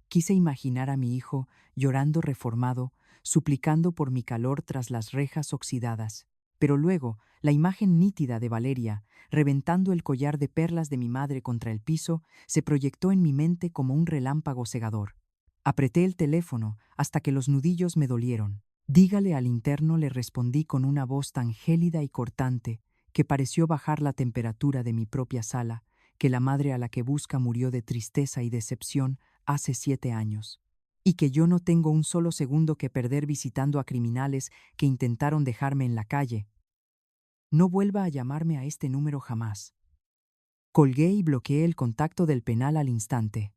Quise imaginar a mi hijo llorando reformado, suplicando por mi calor tras las rejas oxidadas. Pero luego, la imagen nítida de Valeria, reventando el collar de perlas de mi madre contra el piso, se proyectó en mi mente como un relámpago cegador. Apreté el teléfono hasta que los nudillos me dolieron. Dígale al interno, le respondí con una voz tan gélida y cortante que pareció bajar la temperatura de mi propia sala, que la madre a la que busca murió de tristeza y decepción hace 7 años, y que yo no tengo un solo segundo que perder visitando a criminales que intentaron dejarme en la calle. No vuelva a llamarme a este número jamás. Colgué y bloqueé el contacto del penal al instante.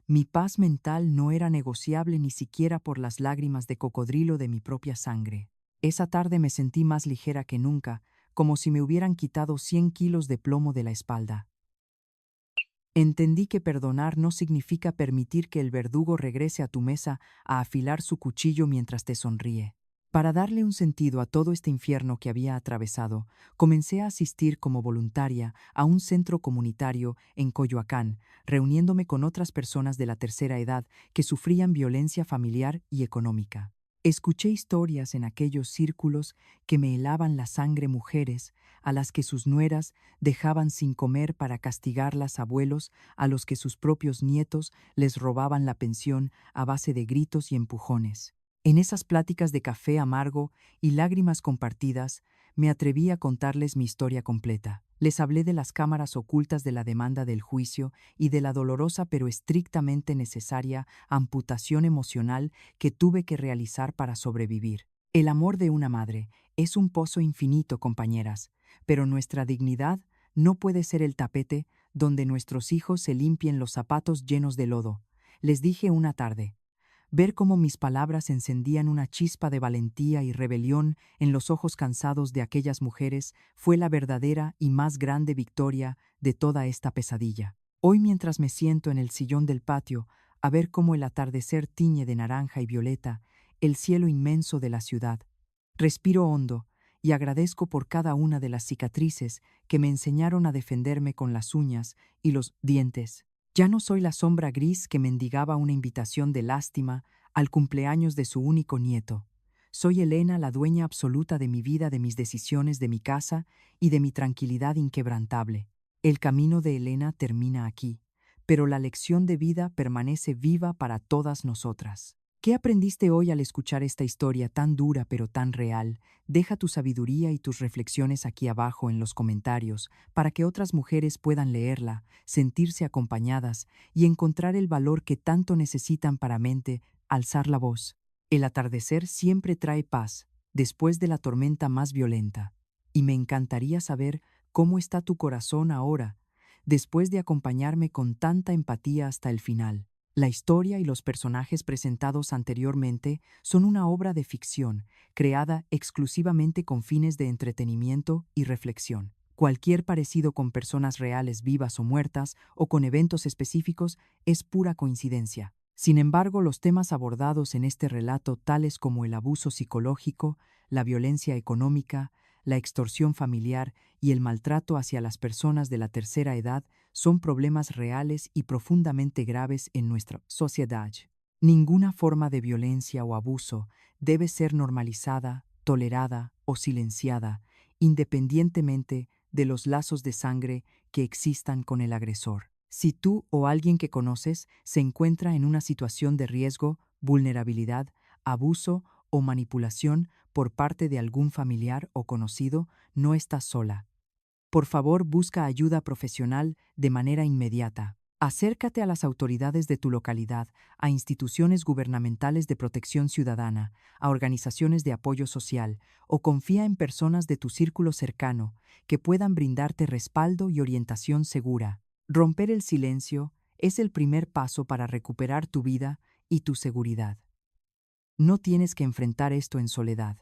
Mi paz mental no era negociable ni siquiera por las lágrimas de cocodrilo de mi propia sangre. Esa tarde me sentí más ligera que nunca, como si me hubieran quitado 100 kilos de plomo de la espalda. Entendí que perdonar no significa permitir que el verdugo regrese a tu mesa a afilar su cuchillo mientras te sonríe. Para darle un sentido a todo este infierno que había atravesado, comencé a asistir como voluntaria a un centro comunitario en Coyoacán, reuniéndome con otras personas de la tercera edad que sufrían violencia familiar y económica. Escuché historias en aquellos círculos que me helaban la sangre, mujeres a las que sus nueras dejaban sin comer para castigarlas, abuelos a los que sus propios nietos les robaban la pensión a base de gritos y empujones. En esas pláticas de café amargo y lágrimas compartidas, me atreví a contarles mi historia completa. Les hablé de las cámaras ocultas de la demanda del juicio y de la dolorosa pero estrictamente necesaria amputación emocional que tuve que realizar para sobrevivir. El amor de una madre es un pozo infinito, compañeras, pero nuestra dignidad no puede ser el tapete donde nuestros hijos se limpien los zapatos llenos de lodo, les dije una tarde. Ver cómo mis palabras encendían una chispa de valentía y rebelión en los ojos cansados de aquellas mujeres fue la verdadera y más grande victoria de toda esta pesadilla. Hoy, mientras me siento en el sillón del patio a ver cómo el atardecer tiñe de naranja y violeta el cielo inmenso de la ciudad, respiro hondo y agradezco por cada una de las cicatrices que me enseñaron a defenderme con las uñas y los dientes. Ya no soy la sombra gris que mendigaba una invitación de lástima al cumpleaños de su único nieto. Soy Elena, la dueña absoluta de mi vida, de mis decisiones, de mi casa y de mi tranquilidad inquebrantable. El camino de Elena termina aquí, pero la lección de vida permanece viva para todas nosotras. ¿Qué aprendiste hoy al escuchar esta historia tan dura pero tan real? Deja tu sabiduría y tus reflexiones aquí abajo en los comentarios para que otras mujeres puedan leerla, sentirse acompañadas y encontrar el valor que tanto necesitan para mente alzar la voz. El atardecer siempre trae paz, después de la tormenta más violenta. Y me encantaría saber cómo está tu corazón ahora, después de acompañarme con tanta empatía hasta el final. La historia y los personajes presentados anteriormente son una obra de ficción, creada exclusivamente con fines de entretenimiento y reflexión. Cualquier parecido con personas reales vivas o muertas o con eventos específicos es pura coincidencia. Sin embargo, los temas abordados en este relato, tales como el abuso psicológico, la violencia económica, la extorsión familiar y el maltrato hacia las personas de la tercera edad, son problemas reales y profundamente graves en nuestra sociedad. Ninguna forma de violencia o abuso debe ser normalizada, tolerada o silenciada, independientemente de los lazos de sangre que existan con el agresor. Si tú o alguien que conoces se encuentra en una situación de riesgo, vulnerabilidad, abuso o manipulación por parte de algún familiar o conocido, no estás sola. Por favor, busca ayuda profesional de manera inmediata. Acércate a las autoridades de tu localidad, a instituciones gubernamentales de protección ciudadana, a organizaciones de apoyo social, o confía en personas de tu círculo cercano que puedan brindarte respaldo y orientación segura. Romper el silencio es el primer paso para recuperar tu vida y tu seguridad. No tienes que enfrentar esto en soledad.